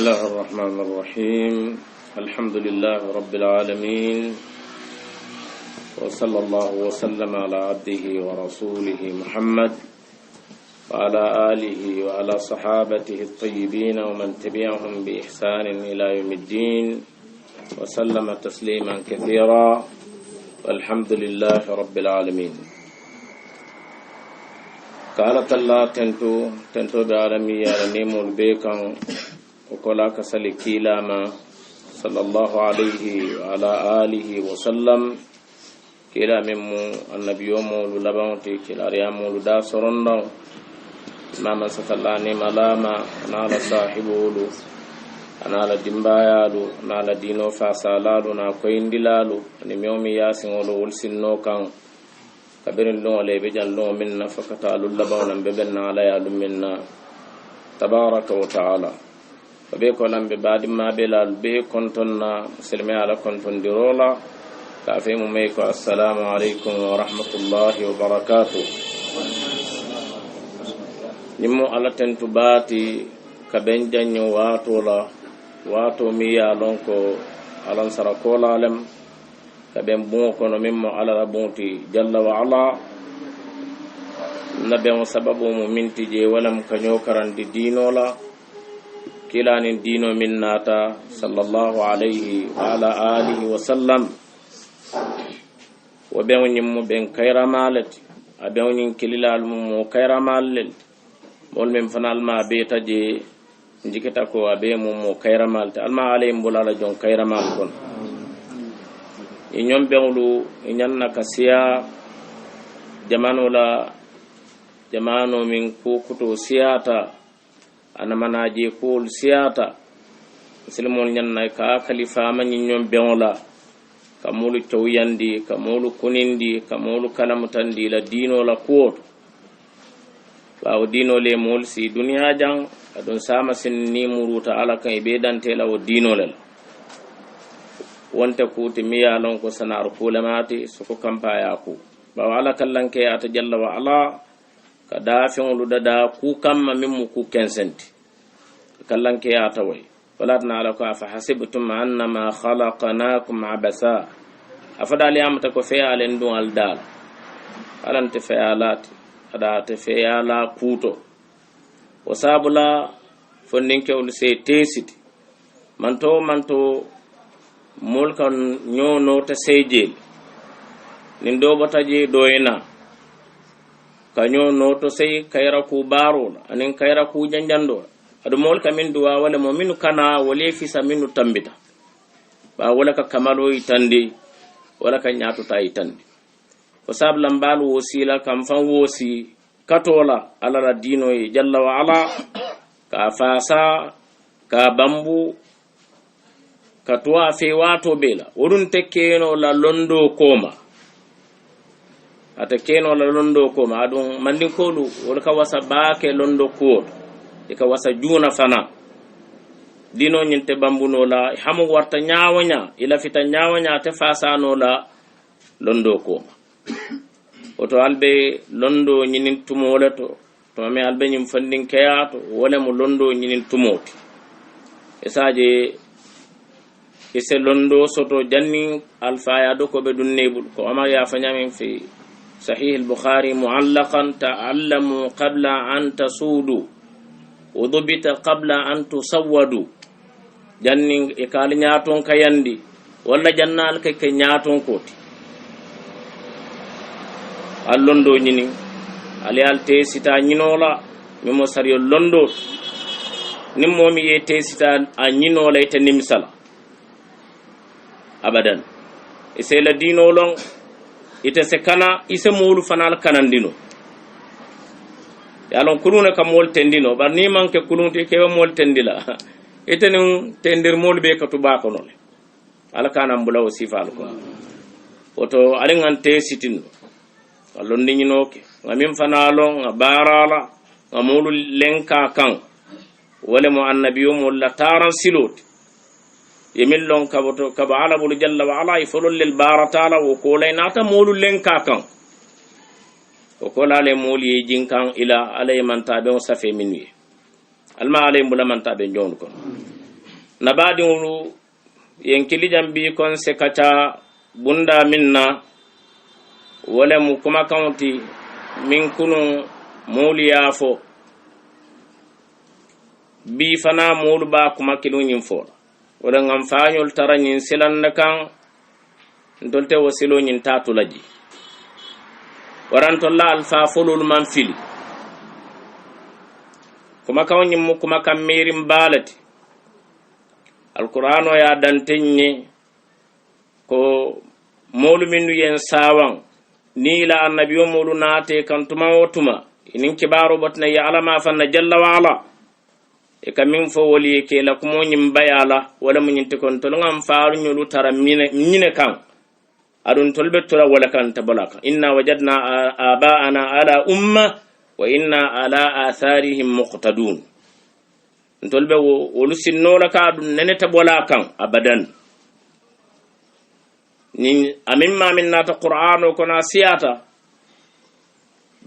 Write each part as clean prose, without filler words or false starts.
الله الرحمن الرحيم الحمد لله رب العالمين وصلى الله وسلم على عبده ورسوله محمد وعلى آله وعلى صحابته الطيبين ومن تبعهم بإحسان إلى يوم الدين وسلم تسليما كثيرا والحمد لله رب العالمين. قالت الله تنتو بعالمي يا نيمو البيكان وكلا كسل كيلاما صلى الله عليه وعلى آله وسلم كلا ممو النبي مولو لبانتي كلا ريامولو دا سرندو ماما ستلاني ملاما نال صاحبولو نال دمبايالو نال دينو فاسالالو نا كويندلالو نميومي ياسين ولو ولسنو كان kabirin lon le be jan lon minna fakata lul labawna be benna ala ya lum minna tabaraka wa taala be ko lambe badi ma be lal be kontonna muslimi ala konton dirola ka fe mu may ko assalamu alaykum wa rahmatullahi wa barakatuh nimmo ala tentu bati ka ben janyo wato mi ya lon ko alan sara ko lalem kaben bon kono mimmo ala rabunti jalla wa ala nabe on sababu mo minti je walam kanyo karandi dino la kilani dino minnata sallallahu alayhi wa ala alihi wa sallam wa be on nyimmo ben kayramalati abe on nyin kililal mo kayramal mol mem fanal ma be taje njikata ko abe mo kayramalti alma alayhim bulala jon kayramal kon ñom beŋlu ñanna ka siya jamano min kukuto siyata anamanaje kul siyata muslimol ñanna ka khalifa man ñom beŋla ka mulu cowyandi ka mulu kunindi ka mulu kalamutandi la dino la kuoto bawo dino le mol si duniya jang adon sama sin ni muruta ala kan be dante la o dino le wonte kuti miya lon ko sanar kulamati suko kampaya ku bawa ala kallanke ata jalla wa ala ka dafi'un ludada ku kamma mimmu ku kensenti kallanke ata way walatna ala ka fa hasibtum annama khalaqnakum abasa afadali amta ko fe alen dun aldal alante fe alati ada te fe ala kuto wasabula fondinke ul se tesiti manto mulkan nyono ta sejel nin do bata je doyna kanyo no to sey kayra ku baro anin kayra ku janjando adu mol kamin duwa wala mo minu kana wala fi saminu tambita ba wala ka kamalo itandi wala ka nyato ta itandi ko sab lambal wosila kam fan wosi katola ala dino e jalla wa ala ka fasa ka bambu katwa fe wato bela wurun tekeno la londo koma atakeno la londo koma adun mandin kolu wala ka wasa baake londo ko e ka wasa juna fana dino nyinte bambuno la hamu warta nyaawanya ila fita nyaawanya te fasano la londo koma oto albe londo nyinin tumole to me albe nyim fandin kayato wala mo londo nyinin tumoti esaje ise londo soto janni alfaya do ko be dunnebul ko amar ya fanyamin fi sahih al-bukhari mu'allaqan ta'allamu qabla an tasudu udbita qabla an tusawwadu janni e kal nyaaton kayandi walla jannal ke nyaaton koti allondo nyini ali alte sita nyinola mimo sariyo londo nimmo mi yete sita a nyinola ite nimsala abadan ise la dino long ite se kana ise molu fanal kanandino yalon kuluna ka mol tendino bar ni manke kulunti ke mol tendila ite nu tendir mol be ka tuba ko non ala kana mbula o sifal ko oto alin ante sitin wallon ni noke ngamin fanalo ngabarala ngamulu lenka kan wala mo annabiyo mo la taran siloti yemillon kaboto kaba ala bulu jalla wa ala ifulul lil baratala wo kolayna ta molu lenka kan o kolale moli jinkan ila alay man tabe o safe minwi alma alay mbula man tabe njon ko nabadiŋolu yen kilijan bi kon se kaca bunda minna wala mu kuma kaunti min kunu moolu ye fo bi fana moolu ba kuma kinu ñiŋ fo la wala ŋan faañolu tara ñiŋ silanna kaŋ ntolte wo silo ñiŋ taatu la ji warantolla alfa fololu maŋ fili kuma kaŋo ñiŋ mu kuma kaŋ miiriŋ baa le ti alqur'ano ye danteŋ ñe ko moolu minnu yen saawaŋ ni la annabiyo moolu naate kan tuma wo tuma iniŋ kibaaro botina ye alama fanna jalla wa ala e ka miŋ fo wolu ye ke la kumo ñiŋ baya la wala mu ñiŋ ti kon tolu ŋaŋ faaru ñolu tara ñine kaŋ aduŋ tolu be tora wala kaŋ te bola kaŋ inna wajadna aba'ana ala umma wa inna ala atharihim muqtadun ntolu be wolu sinnoo la ka aduŋ nene te bola kaŋ abadan niŋ amiŋ ma miŋ naata qur'ano kono a siyata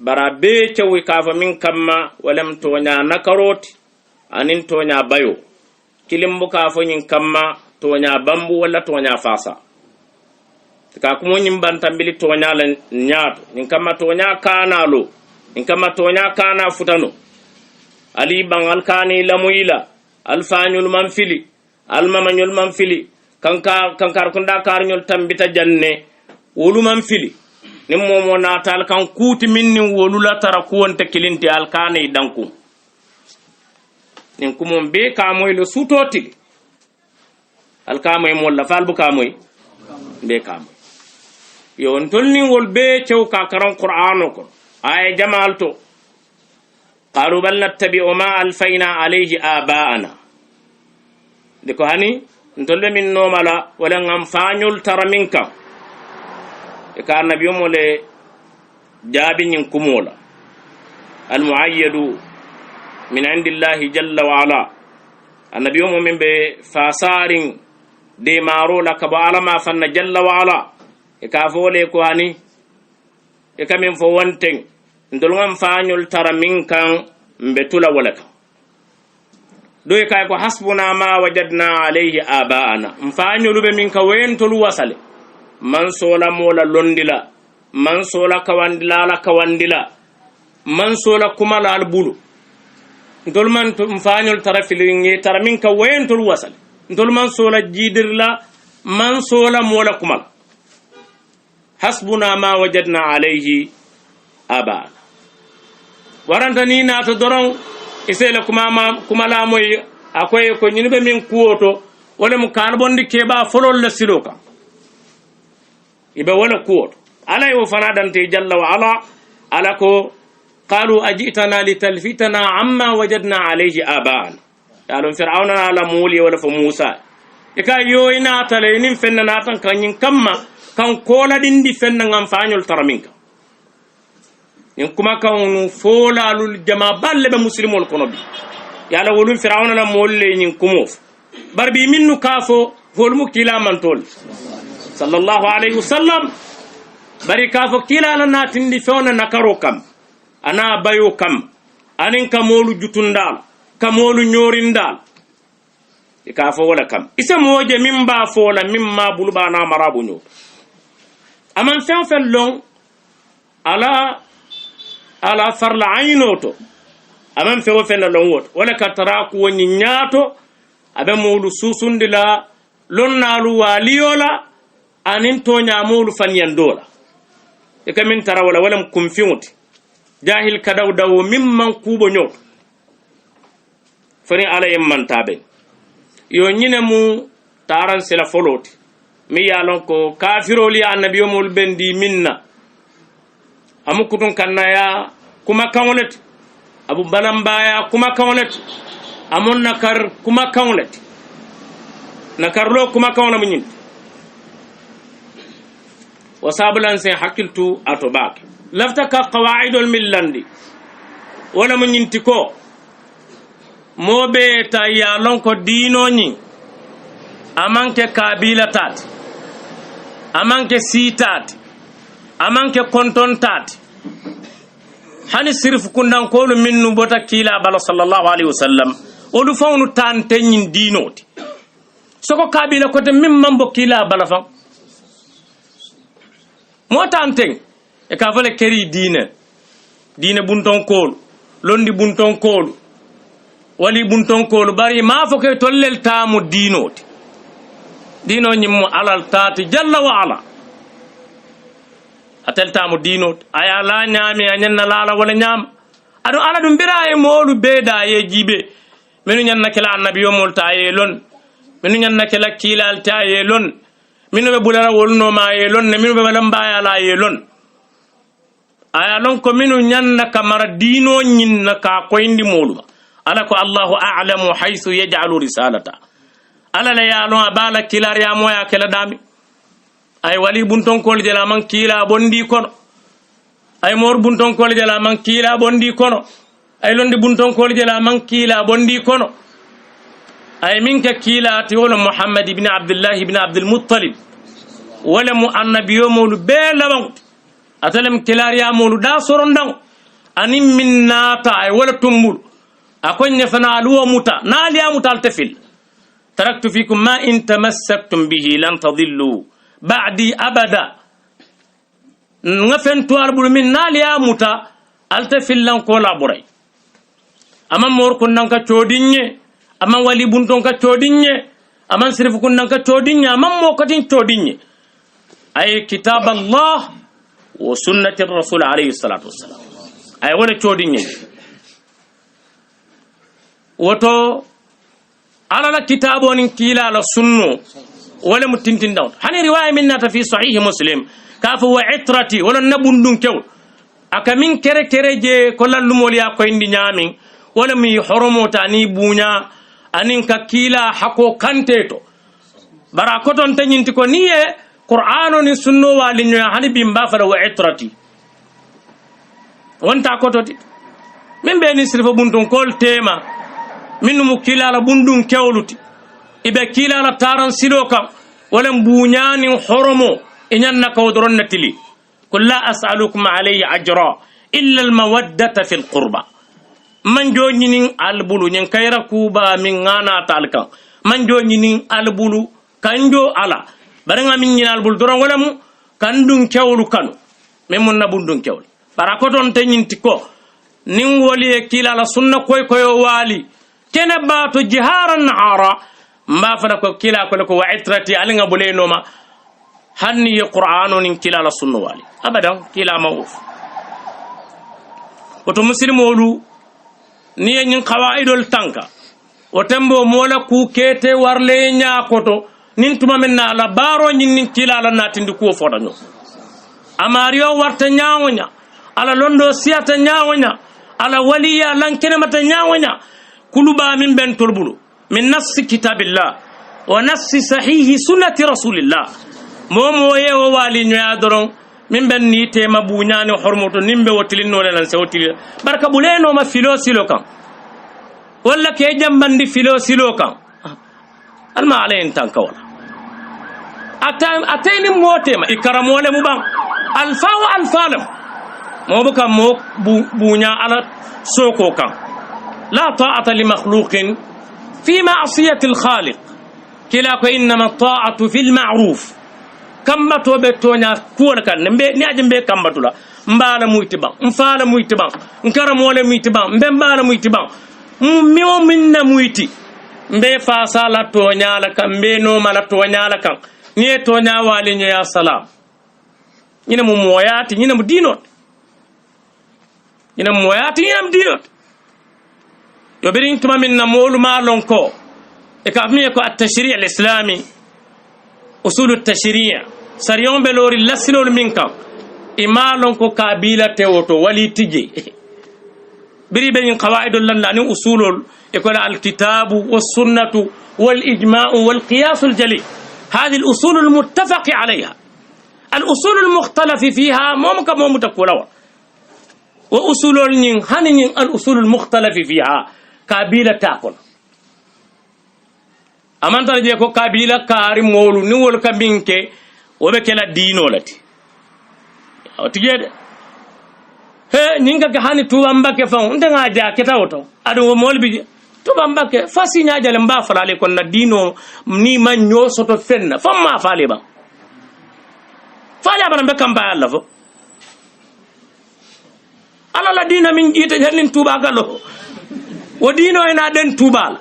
bara bee kewi ka fo miŋ kamma walem tooña nakaroti aniŋ tooña bayo kilimbu ka fo ñiŋ kamma tooña bambu walla tooña fasa ka kumo ñiŋ bantambili tooña la ñaato ñiŋ kamma tooña kaanalo ñiŋ kamma tooña kaana futano ali baŋ al kaani lamuyi la al faañolu maŋ fili al mamañolu maŋ fili kankar kunda karñol tambita janne wolu maŋ fili niŋ momo naata al kaŋ kuuti miŋ niŋ wolu la tara kuwonte kilinti al kaanayi dankuŋ niŋ kumon bee kaamoyi le suutoo tili al kaamoyi moolu la faalu bu kaamoyi bee kaamoyi yo ntolu niŋ wolu bee kew ka karaŋ qur'ano kono aya jamal to qalu bal nattabi'u ma alfayna alayhi aba'ana de ko hani ntolu be miŋ nooma la wala ŋan faañolu tara miŋ kaŋ e ka annabiyo mo le jaabi ñiŋ kumoo la almuayyadu min indillahi jalla wa ala annabiyo mo min be fasarin de maro la kabo alama fanna jalla wa ala e ka fo le ko hani e ka min fo wonten ndol ngam fañol tara min kan mbe tula wala kan do e kay ko hasbuna ma wajadna alayhi aba'ana mfañolu be min ka wentolu wasale man sola mola londila man sola kawandila la kawandila man sola kumala al bulu ndol man mfañol tara filingi tara min ka wentol wasal ndol man sola jidirla man sola mola kumal hasbuna ma wajadna alayhi abana waranta ni nato doron isela kumala moy akoy ko nyinbe min kuoto wala mu kalbondi keba folol la siloka ibe wala kuoto ala yo fanadante jalla wa ala ko قالوا أجئتنا لتلفتنا عما وجدنا عليه آباءنا قالوا فرعون على مولي ولا فموسى إكا يوينا تلين فننا كان كما كان كولا دي فننا فانيول ترمينك ينكما كان فولا للجماعة بل بمسلم والقنوب يالا ولو فرعون على مولي ينكموف بربي منو كافو فولمو كلا من تول صلى الله عليه وسلم بري كافو كلا لنا تندي فونا نكارو كم ana bayo kam anin kamolu jutundal kamolu nyorindal ka fo wala kam isa moje min ba fo la min ma bulba na marabu nyo aman fen long ala farla aynoto aman fe fen long wot wala ka taraku woni nyaato abe molu susundila lonnalu waliola anin to nyamolu fanyandola e kamin tara wala kumfiuti jahil kadaw dawo mimman kubo ñoto fani ala yemman tabe yo ñine mu taran sila foloti mi yalon ko kafiroli annabiyo mol bendi minna amukutun kannaya kuma kawlet abu balambaya kuma kawlet amon nakar kuma kawlet nakarlo kuma kawna munyin wasabulan sen hakiltu atobake laftaka qawaidul millandi wala mo nyinti ko mobe ta yalon ko dino nyi amanke kabila tat amanke sitat amanke konton tat hani sirf kundan ko minnu bota kila bala sallallahu alaihi wasallam olu fawnu tan tanyin dinoti soko kabila kote min mambo kila balafa motanteng e ka fale keri diine bunton kol londi bunton kol wali bunton kol bari ma fo ke tollel tamu diinoti dino nyimmo alal taati jalla wa ala atel tamu diinoti aya la nyami anyanna lala wala nyam adu ala dum bira e molu beda ye jibe minu nyanna kala annabi yo mol ta ye lon minu nyanna kala kilal ta ye lon minu be bulara wolno ma ye lon minu be balamba ya la ye lon aya lon ko minu nyanna kamara dino nyinna ka ko indi molu ala ko Allahu a'lamu haythu yaj'alu risalata ala la ya lon abala kilar ya moya kala dami ay wali bunton kol jela man kila bondi kono ay mor bunton kol jela man kila bondi kono ay londi bunton kol jela man kila bondi kono ay minka kila ti wala Muhammad ibn Abdullah ibn Abdul Muttalib wala mu annabiyo molu be lawan atalem kilar ya molu da sorondan anim minnata ay wala tumbul akonne fana alwa muta naliya mutal tafil taraktu fikum ma in tamassaktum bihi lan tadillu ba'di abada ngafen tuwar bulu min naliya muta altafil lan ko laburay amam mor kun nan ka codinye amam wali bunton ka codinye amam sirif kun nan ka codinye amam mo katin codinye ay kitab Allah wa sunnati rasul alayhi salatu wassalam ay wala codinye woto ala la kitabo nin kila la sunno wala mutintin daw hani riwaya minna ta fi sahih muslim kafu wa itrati wala nabundun kew aka min kere je ko lallumol ya ko indi nyamin wala mi horomota ni bunya anin ka kila hako kanteto bara ko ton tanyinti ko niye qur'ano ni sunno wali nyaa hani bimba fala wa itrati wonta ko toti min be ni sirfo buntun kol tema minnu mu kilala bundun kewluti ibe kilala taran siloka wala bunyani horomo inyanna ka wodron natili qul la as'alukum alayhi ajra illa al mawaddata fil qurba man jonyinin albulu nyen kayra kuba min ngana talkan man jonyinin albulu kanjo ala baranga min nyin albulu doron wala mu kandun kewlu kanu memon na bundun kewlu barakoton tenyinti ko nin woli kilala sunna koy wali kene bato jiharan ara mba fana ko kila ko wa itrati alinga buleno ma hanni qur'anu nin kila la sunna wali abadan kila mawuf woto muslimolu ni yin qawaidul tanka o tembo mola ku kete warle nya koto nin tuma men na la baro nin kila la natindi ko fodanyo amario warta nyaawonya ala londo siata nyaawonya ala waliya lan kene mata nyaawonya kuluba min ben turbulu min nassi kitabillah wa nassi sahihi sunnati rasulillah momo yewo wali nyaa doron min ben ni tema buñani hormoto nimbe wotilin no lan sewtil barka buleno ma filo silo kan walla ke jambandi filo silo kan alma alayn tanka wala atayni motema ikaramole mu ban alfa wa alfalam mo buka mo buña ala soko kan لا طاعة لمخلوق في معصية الخالق كلاك إنما الطاعة في المعروف كم توبتونيا كونك نياجم بي كم بتولا مبالا مويتبان مفالا مويتبان نكرم ولا مويتبان مبالا مويتبان ميو منا مويتي mbe fasa la tonya la kan mbe no mala tonya la kan ni tonya wali nya salam ina mu moyati ina mu dinot ina moyati ina mu dinot yo birin tuma min na molu malon ko e ka mi ko at-tashri' al-islami usul at-tashri' sariyon belori lasilol minka imalon ko kabila tewoto wali tije biri ben qawaidul lani usulul e ko al-kitab was-sunnah wal-ijma' wal-qiyas al-jali هذه الأصول المتفق عليها الأصول المختلف فيها مو متكولوا وأصول الأصول المختلف فيها kabila takon amanta je ko kabila kari molu ni wol kabinke wobe kala dino lati otijede he ninga ga hani tuwa mbake fa ndanga ja keta woto adu molbi tuba mbake fasi nyaaje le mba falale kon na dino ni man nyo soto fenna famma faale ba faale ba be kamba Allah fo ala la dina min jita jannin tuba galo o dino ina den tuba la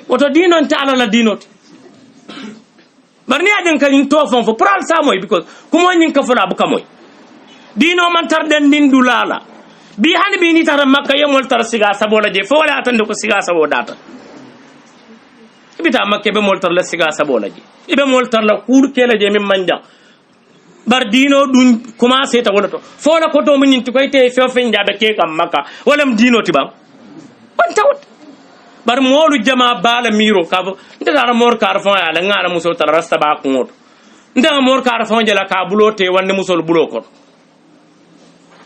woto dino ta ala la dino barni aden kan to fon fo pral sa moy because kumo nyin ka fula bu kamoy dino man tar den din dulala bi hani bi ni tar makka yemol tar siga sabola je fo wala tan ko siga sabo data ibita makke be mol tar la siga sabola je ibe mol tar la kur kele je min manja bar dino dun commencé ta wala to fo la ko to min ti koy te fo fen jabe ke kam makka walam dino tibam on tawt bar molu jama bala miro kabo ndara mor kar fon ala ngara muso tar rasta ba ko ngot ndara mor kar fon jala ka bulote wande musol bulo ko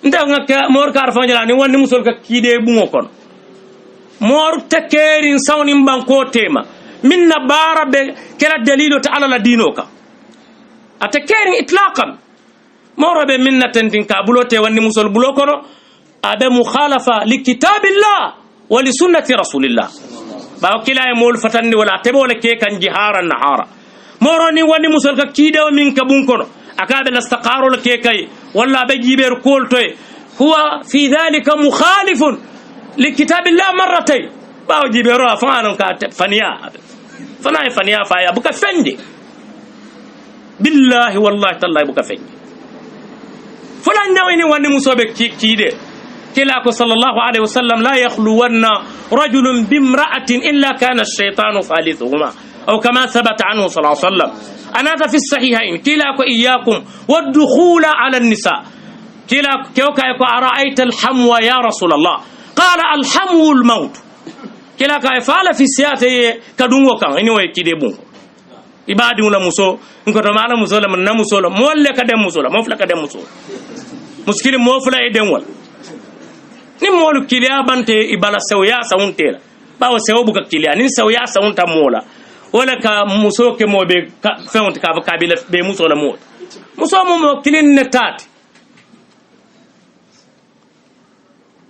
ndanga mor kar fon jala ni wande musol ka kide bungo kon mor takerin sawni banko tema minna barabe kala dalilu ta ala la dino ka atakerin itlaqan mor be minna tantin ka bulote wande musol bulo kono abe mukhalafa li kitabillah wa li sunnati rasulillah ba kila mol fatandi wala tebole ke kan jihara nahara moroni wani musol ka kidew min ka bun kono akabe lastaqaru ke kay wala be jiber koltoy huwa fi dhalika mukhalifun li kitabillah marratay ba jibero afanon ka faniya fa ya buka fendi billahi wallahi tallahi buka fendi fulan nyawini wani musobe kide كلاك صلى الله عليه وسلم لا يخلون رجل بامرأة إلا كان الشيطان ثالثهما أو كما ثبت عنه صلى الله عليه وسلم أنا في الصحيحين كلاك إياكم والدخول على النساء كلاك كيوكا أرأيت الحمو يا رسول الله قال الحمو الموت كلاك يفعل في سياته كدونغوكا إنه يكيدبون ibadi una muso ngoto mala muso la na muso la molle ka dem muso la mo fla ka dem muso muskili mo fla e dem wal ni molu kiliya bante ibala sewya sawuntela bawo sewo buka kiliya ni sewya sawunta mola wala ka muso ke mobe fewnt ka kabila be muso la mo mo kilin ne tati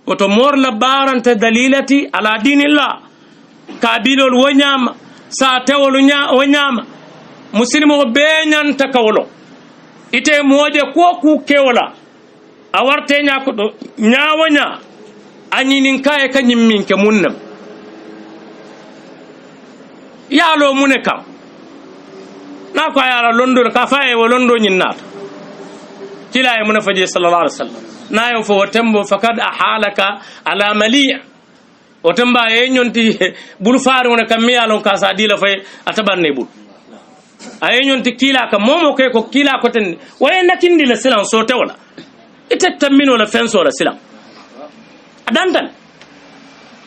oto mor la barante dalilati ala dinillah kabilol wonyama sa tewolu wonyama muslimo be nyanta kawlo ite moje ko ku kewola awarte nya ko do nyawonya anyinin kaye kanyim min ke munnam yalo muneka na ko yala londo ka faye wo londo nyinnata kila e munafaji sallallahu alaihi wasallam na yo fo tembo fakad ahalaka ala mali' o tamba e nyonti bul faare wona kam mi yalon ka sa dila fay atabanne bul ay nyonti kila ka momo kay ko kila ko ten way nakindi la silan so tewla ite tammino la fenso la silan adantan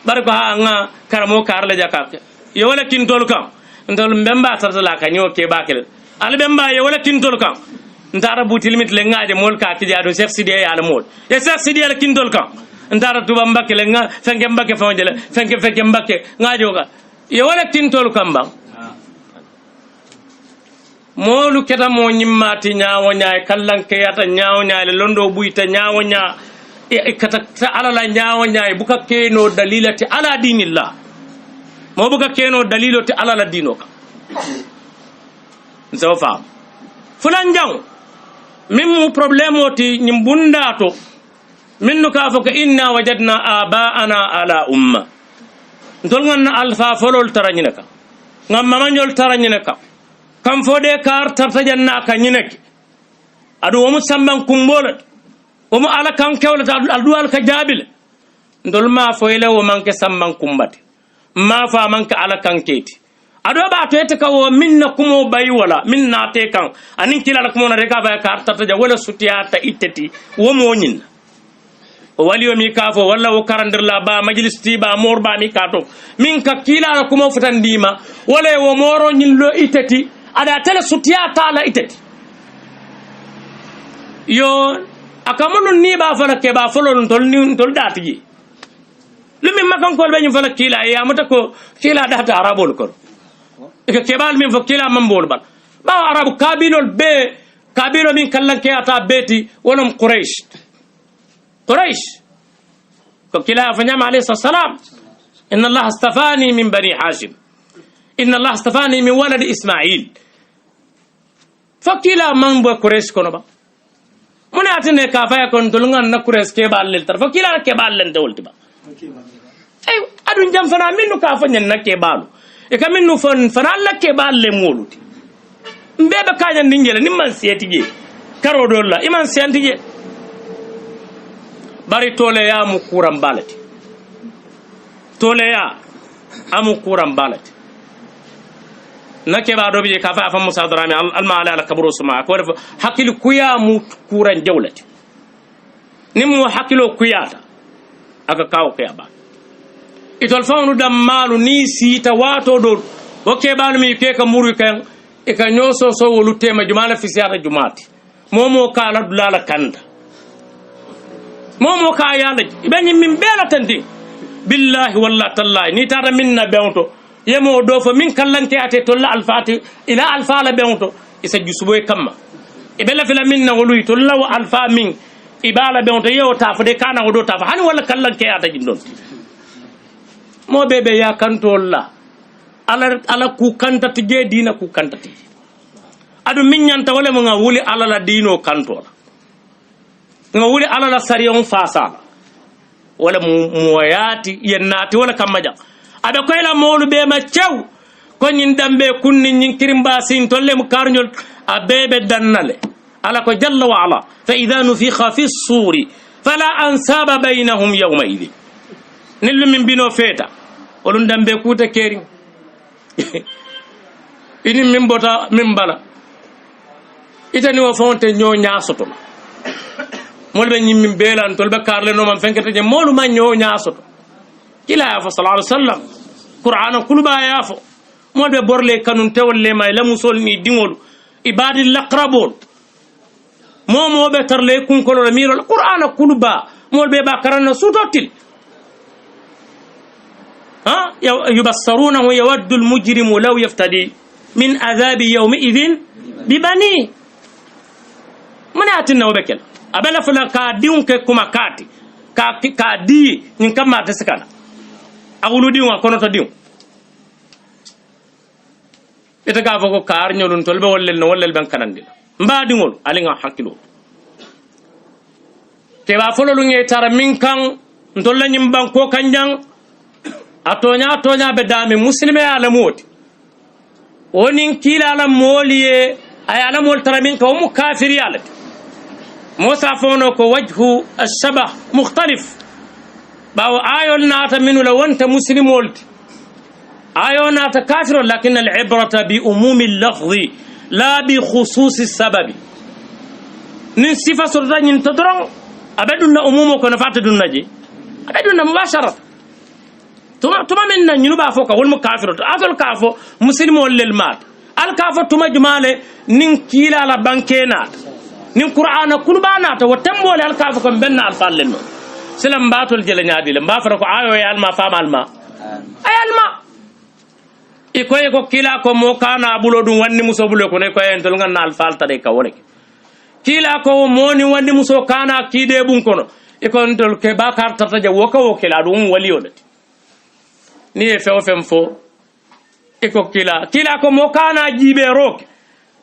barko ha nga karamo karla jakake yo wala kintol kam ndol mbemba tartala ka nyo ke bakel al bemba yo wala kintol kam ndara butil mit le ngaaje mol ka kidiado cheikh sidiya yala mol ya cheikh sidiya la kintol kam ndara tuba mbake le nga fenke mbake fawjele fenke mbake ngaajo ka yo wala kintol kam ba molu keta mo nyimmati nyaawo nyaay kallanke yata nyaawo nyaay le londo buyta nyaawo nyaa kata ala la nyaawo nyaay buka keno dalilati ala dinillah mo buka keno daliloti ala la dino ka nsofa fulan jang mimmu problemo ti nyimbunda to minnu ka fo ka inna wajadna abaana ala umma ndol nganna alfa folol taranyina ka ngamma manjol taranyina ka kam fode kar tarta janna ka nyineki adu womu samban kumbolat womu ala kan kewlata alduwal ka jabil ndol ma fo ile wo manke samban kumbati ma fa manke ala kan keti ado ba to ete ka wo minna kumo bayi wala minna te kan anin kila la kumo na reka ba kar tarta ja wala sutiyata itteti wo mo nyin wali o mi kafo walla wo karandirla ba majlis ti ba mor ba mi kato min ka kila la kumo futandima wala wo moro nyin lo itteti ada tele sutiyata la itteti yo akamunu ni ba fala ke ba folo tol dati lumi makan ko be ñu fala kila ya mata ko kila data arabol ko e ke bal min fo kila mambol bal ba arab kabilo min kallan ke ata beti wonum quraish ko kila fa nyama alayhi salam inna Allah astafani min bani hashim inna Allah astafani min walad ismail fakila man bo Quraysh kono ba mun atine ka faya kon dolngan na Quraysh ke ballel tar fakila ke ballen dawlti ba ay adun jam fana minnu ka fanyen na ke balu e ka minnu fana la ke balle moluti mbebe kanyan dingela nimman siyatije karo dolla iman siyantije bari tole ya mu kuram balati tole ya amu kuram balati nake ba dobi ka fa musa darami alma ala kabru suma ko def hakil kuya mu kuran jawlati nimu hakilo kuyata aka kawo kuya ba itol fawnu dam malu ni sita wato do oke balu mi ke ka muru kan e ka nyoso so wolu tema jumala fi siyata jumati momo kala dulala kanda momo ka yalla ibani min bela tandi billahi wallahi tallahi ni tara minna bewto yemo do fo min kallanke ate tolla alfati ila alfa la bewto isa jusuboy kamma ibela fila minna wolu tolla wa alfa min ibala bewto yewo tafa de kana wodo tafa hani wala kallanke ata jindon mo bebe ya kantolla ala ku kantati je dina ku kantati adu min nyanta wala mo nga wuli ala la dino kantola nga wuli ala la sariyon fasa wala moyati yennati wala kamaja abe koyla molu be ma cew ko nyin dambe kunni nyin kirimba sin tolle mu karnyol abebe dannale ala ko jalla wa ala fa idha nufikha fi as-suri fala ansaba bainahum yawma idhi nillu min bino feta olun dambe kuta keri ini min bota min bala itani wo fonte nyo nyaasoto molbe nyimmin belan tolbe karle no man fenkete je molu man nyo nyaasoto kila ya sallallahu alaihi wasallam qur'ana kulba ya fo molbe borle kanun tewolle may la musol ni dingol ibadil laqrabun momo be tarle kun kolo miro qur'ana kulba molbe ba karanna sutotil ha yubassarunahu yawaddu almujrimu law yaftadi min adhabi yawmi idhin bibani manatin no bekel abela fula ka diunke kuma kati ka di nyin kamma ta sikana awulu diwa kono to diw ita ga fago kar nyolun tolbe wollel no wollel ban kanandila mbadi ngol alinga hakilo te ba folo lu ngi tara min kan ndolla nyim ban ko kanjang atonya be dami muslime ala moti onin kila ala moliye ay ala mol tara min ka mu kafiri ala موسى فونك وجه الشبه مختلف باو آيون ناتا منو لو أنت مسلم ولد آيون ناتا كافر لكن العبرة بأموم اللفظ لا بخصوص السبب نصفة سلطان ينتظرون أبدنا أمومك ونفعتدنا جي أبدنا مباشرة تما منا ينبع فوق والمكافر أصل كافو مسلم وللمات الكافر تما جمالي ننكيل على بانكينات nin qur'ana kulbana ta watambole alkafu kon benna alfallen no selam batol jele nyaadi le mba fara ko ayo ya alma fama alma ay alma ikoy ko kila ko mo kana bulo dum wanni muso bulo ko ne ko en tol nganna alfal tade ka wone kila ko moni wanni muso kana kide bun kono ikon tol ke bakar tata je woka wokela dum wali odati ni e fewo fem fo iko kila ko mo kana jibe roke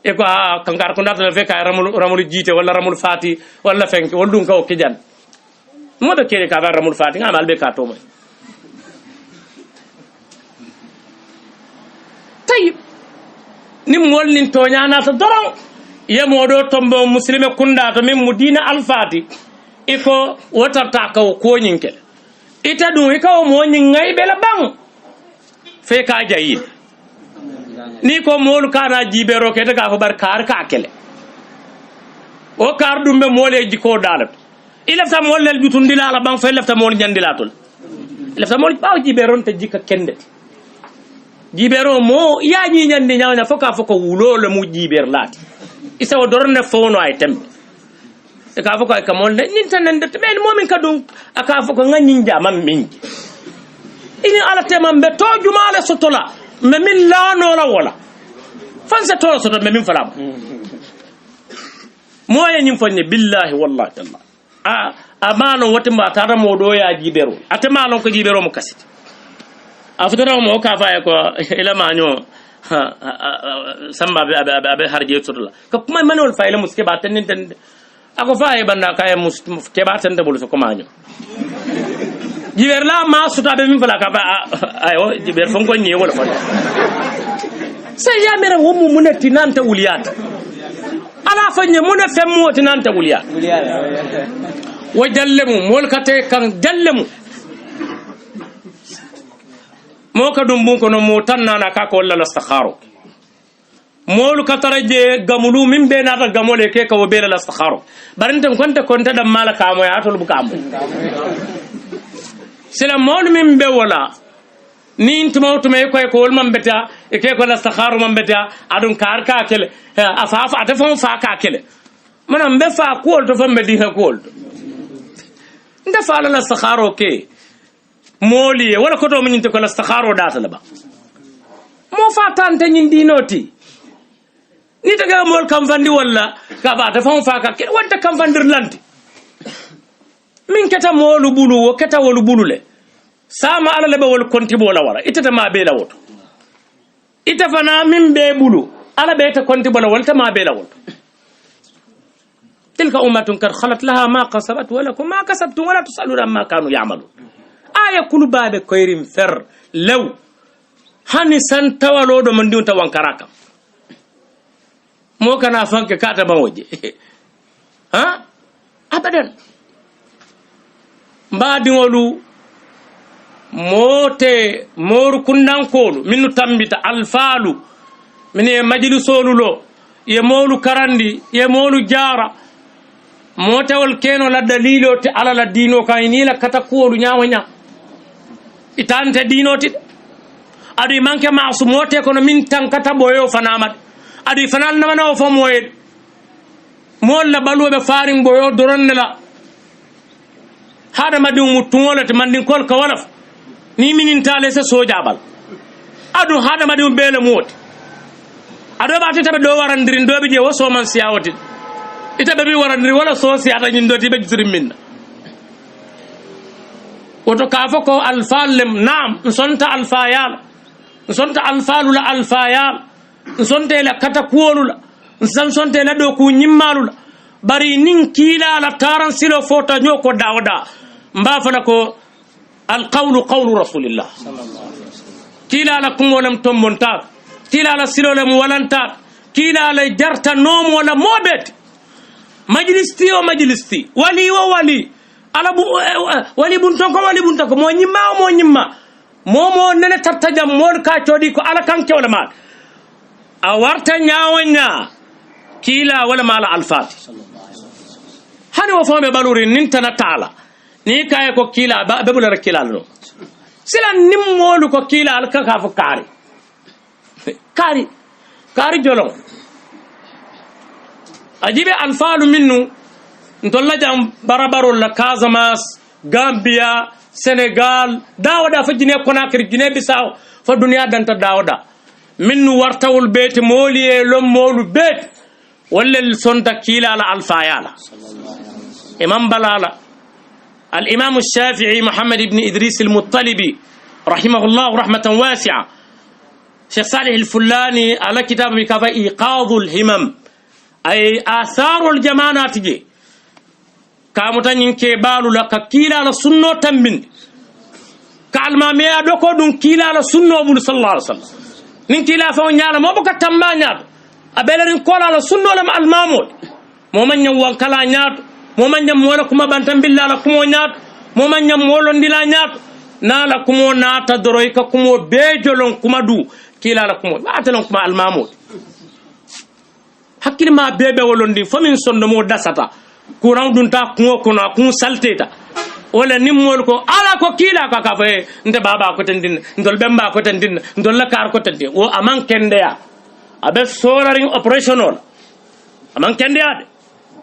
e ko kankar ko ndata fe kay ramul jité wala ramul fati wala fenk wol dum ko kijan modo kere ka ba ramul fati ngamal be ka to moy tayib nim wol nin to nyana to doron ye modo tombo muslime kunda to min mudina al fati e ko wotarta ka ko nyinkel ita dum e ka mo nyin ngay be la bang fe ka jayi ni ko molu kana jibero ke daga ko bar kar ka kele o kar dumbe mole jiko dalat ilafta molel jutundila la bang fe lafta mol nyandilatul ilafta mol baw jiberon te jika kende jibero mo ya nyi nyandi nyaawna foka foko wulolo mu jiber lati isa o dorne fono ay tembe e ka foko ay kamol ne nintanen de ben momin kadum aka foko ngani njama mingi ini ala temam be to jumala sotola memin laano la wala fansa to so to memin falam moye nyim fonne billahi wallahi talla amano wote ma tara modo ya jibero atema lon ko jibero mo kasiti afutara mo ka fa ko ila manyo samba be harje tutula ko kuma manol fa ila muske baten nin ako fa e banda kay ke baten de bulu so ko manyo jiber la ma suta be min fala ka fa ayo jiber fon ko nyi wala fa sa yamere wo mu munati nanta wuliyata ala fanye mun fem mo tinanta wuliyata wo jallemu mol kate kan jallemu mo ka dum bun ko no mo tannana ka ko wala lastakharo mol ka taraje gamulu min be na ta gamole ke ka wo be lastakharo barintan konta dam malaka mo ya to bu kam sila mol min be wala ni intumawtu me ko wol man beta e ke ko lastakharo man beta adun kar ka kele afafa atafon fa ka kele manam be fa ko to fam be di ha ko nda fa la lastakharo ke moli wala ko to min ko lastakharo data la ba mo fa tante nyin dinoti ni daga mol kam fandi wala ka ba ta fam fa ka kele wonta kam fandir lanti min keta molu bulu wo keta wolu bulule sama ala lebe wol konti bola wala itata ma be la woto ita fana min be bulu ala be ta konti bola wala ta ma be la woto tilka ummatun kad khalat laha ma kasabat wa lakum ma kasabtum wala tusaluna amma kanu ya'malun aya kulu babe koyrim fer law hani san tawalo do man diunta wankaraka mo kana fanke kata bawoje ha abadan mbadi wolu mote moru kundankolu minnu tambita alfalu min ye majlisolu lo ye molu karandi ye molu jara motewol keno la dalilo te ala la dino kay ni la kata kuwolu nyawanya itante dino ti adu manke maasu mote kono min tan kata boyo fanamat adu fanal namana o famoyed mol la balwobe faring boyo doronne la hada madu mutungole te mandin kol ka walaf ni minin tale sa sojabal adu hada madu bele moti adu ba tata do warandirin do be je woso man siyawoti ita be warandiri wala so siyata nyin doti be jisirim minna woto ka fako alfalem nam sonta alfayal sonta alfalu la alfayal sonte la katakuolu la sonte la do ku nyimmalu la bari nin kila la taran silo fota nyoko dawda mba fana ko القول قول رسول الله كلا لكم ولم تمنتا كلا لسلو لم ولنتا كلا لجرت نوم ولا موبت مجلستي ومجلستي ولي وولي على ولي بنتكم ولي بنتكم مو نيما مو نene tartajam mon ka todi ko ala kanke wala mal a warta nyawanya kila wala mala alfati hani wo fami baluri nintana taala ni kay ko kila be bula kila no sila nimmolu ko kila al ka fu kari jolon ajibe alfalu minnu ntolla jam barabaro la Casamance Gambia Senegal dawda fa Guinée Conakry Guinée Bissau fa dunya danta dawda minnu wartawul bet moliye lom molu bet wala sonta kila ala alfayala imam balala الإمام الشافعي محمد بن إدريس المطلبي رحمه الله رحمة واسعة شيخ صالح الفلاني على كتاب بكفى إيقاظ الهمم أي آثار الجمانات جي كامتان كيبالو لك كيلا على سنة تنبين كالما ميا دوكو دون كيلا على سنة صلى الله عليه وسلم نين كيلا فون يالا مو بكا تنبا نياد أبيلرين كولا على سنة لما المامول مومن يوان كلا نياد moman nyam wala kuma bantam billa la kumo nyaat moman nyam wolo ndila nyaat na la kumo naata doroy ka kumo beejolon kuma du kila la kumo batelon kuma almamud hakkil ma bebe wolondi famin sondo mo dasata kuran dunta kumo kono kun salteta wala nimmol ko ala ko kila ka fe nde baba ko tendin ndol bemba ko tendin ndol la kar ko tendin o aman kendeya abe solaring operational aman kendeya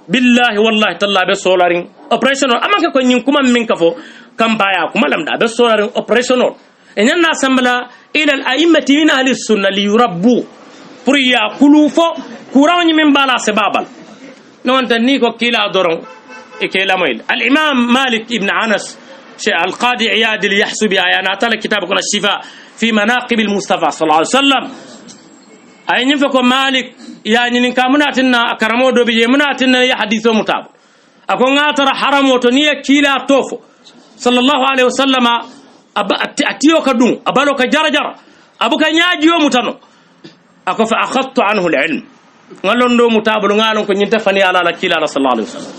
billahi wallahi talla be solaring operational amanke ko nyin kuma min kafo kampaya kuma lamda be solaring operational enen na sambala ila al a'immati min ahli sunna li yurabbu pour ya kulufo kurawni min bala sebabal non tan ni ko kila doron e ke lamoyl al imam malik ibn anas شيء القاضي عياد اليحسبي أنا أعطى كتاب كنا الشفاء في مناقب المصطفى صلى الله عليه وسلم أي نفكو مالك يعني نكا مناتنا أكرمو دو بيجي مناتنا يا حديثو متاب أكو ناتر حرمو تنية كيلا توفو صلى الله عليه وسلم أتيو كدون أبالو كجرجر أبو كنياجيو متنو أكو فأخذت عنه العلم ngalon do mutabulu ngalon ko nyinta fani ala la kila la sallallahu alaihi wasallam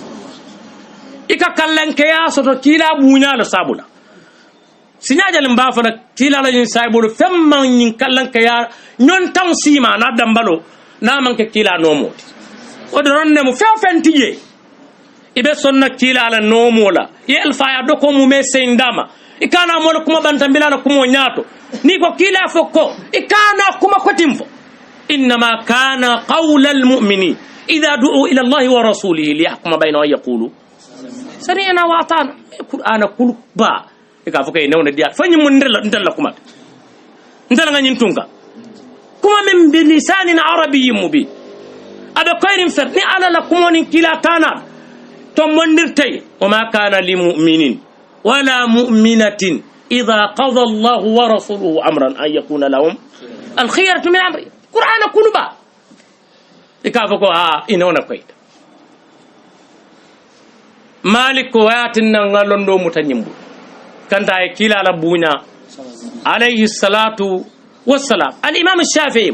ika kallan ke ya soto kila bunya la sabula sinyajal mbafa na kila la nyin saibulu femma nyin kallan ke ya nyon tan sima na dambalo na man ke kila no moti o do ronne mu fentije ibe sonna kila la no mola ye el faya do ko mu me sendama ikana mo kuma bantambila la kuma nyato ni ko kila fokko ikana kuma kotimfo إنما كان قول المؤمنين إذا دعوا إلى الله ورسوله ليحكم بينهم يقولوا سمعنا وأطعنا القرآن كل با يكافو كي نون ديال فني مندل ندل كما ندل غني نتونكا كما من بلسان عربي مبين هذا خير فرني على لكم ون كلا تانا تمندرتي وما كان لمؤمن ولا مؤمنة إذا قضى الله ورسوله أمرا أن يكون لهم الخيرة من أمره القرآن كله با يكافو إنونا كويت مالك وياتنا نغلندو متنيمبو كانت كيلا لبونا عليه الصلاة والسلام الإمام الشافعي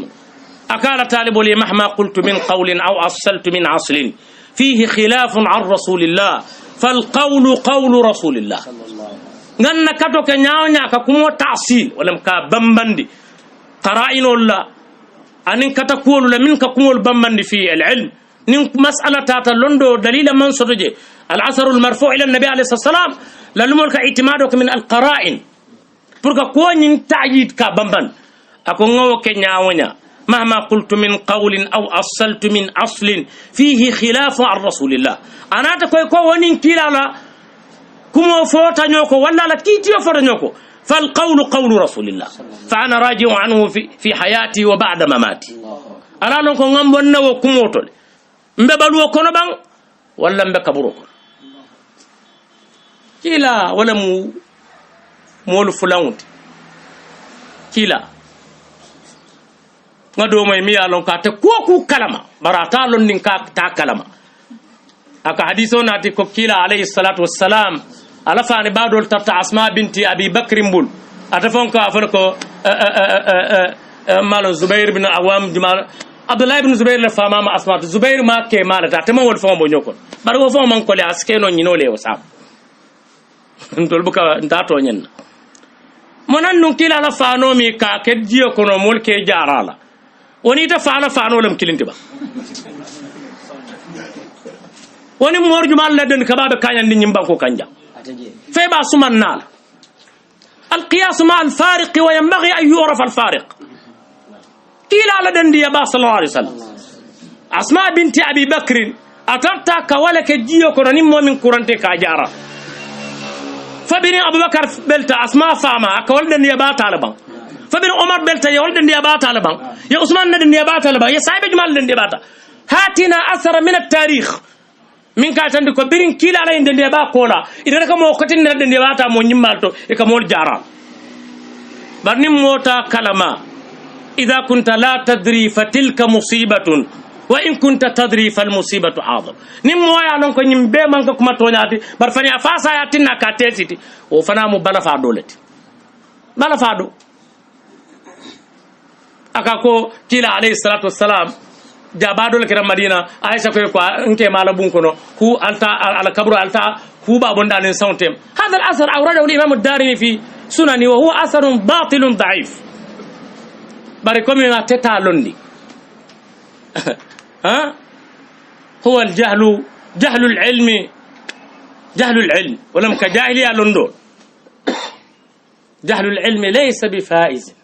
أقال طالب لي مهما قلت من قول أو أصلت من عصل فيه خلاف عن رسول الله فالقول قول رسول الله نغن كاتو كنياو نياكا كومو تعصيل ولم كا بمبندي قرائن الله أن كتقول لمن كقول بمن في العلم نين مسألة تاتا لندو دليل من سرجي العصر المرفوع إلى النبي عليه الصلاة والسلام للملك اعتمادك من القرائن بركا كون تعيد كبمن أكون كنياونا مهما قلت من قول أو أصلت من أصل فيه خلاف عن رسول الله أنا تكوي كون كلا لا كم فوتا نيوكو ولا لا كيتيو فوتا نيوكو فالقول قول رسول الله فأنا راجع عنه في حياتي وبعد مماتي أنا نكون نعمل وكموتل مبلو كنبان ولا مبكبروك كلا ولا مول فلان كلا ngado may mi alon ka te koku kalama barata lon nin ka ta kalama aka hadiso nati ko kila alayhi salatu wassalam ala fani badol tarta asma binti abi bakr mbul atafon ko afon ko malo zubair ibn awam jumal abdullah ibn zubair la fama ma asma zubair ma ke mala ta tama wol fama bo nyokon bar wo fama man ko le aske no nyino le wasam ndol buka ndato nyen monan nun kila la fano mi ka ke jiyo kono mol ke jarala woni ta fano lam kilinti ba woni morju mal la den kababe kanyan ni nyimba ko kanja فيبا سمن نال القياس مع الفارق وينبغي أن يعرف الفارق كلا لدن دي با صلى الله عليه وسلم أسماء بنت أبي بكر أترتا كولك جيو كرني من كورنتي كاجارة فبني أبو بكر بلت أسماء فاما كولدن دي با طالبان فبني عمر بلت يولدن دي با طالبان يا عثمان ندن دي با طالبان يا صاحب جمال دن دي با هاتنا أثر من التاريخ min ka tande ko birin kila la inde de ba kola ida ka mo kotin de de wata mo nyimmalto e ka mo jara barni mota kalama idha kunta la tadri fatilka musibatun wa in kunta tadri fal musibatu azam nim mo ya lon ko nyim be man ko kuma toñati bar fani afasa ya tinna ka tesiti o fana mo bala fa dolati bala fa do aka ko kila alayhi salatu wassalam jabadol kiram madina aisha ko nke mala bun kono ku alta al kabru alta ku ba bonda nen sawtem هذا الاثر اورده الامام الدارمي في سننه وهو اثر باطل ضعيف باركم ما تتا لوندي ها هو جهل العلم ولم كجاهليه لوندو جهل العلم ليس بفائز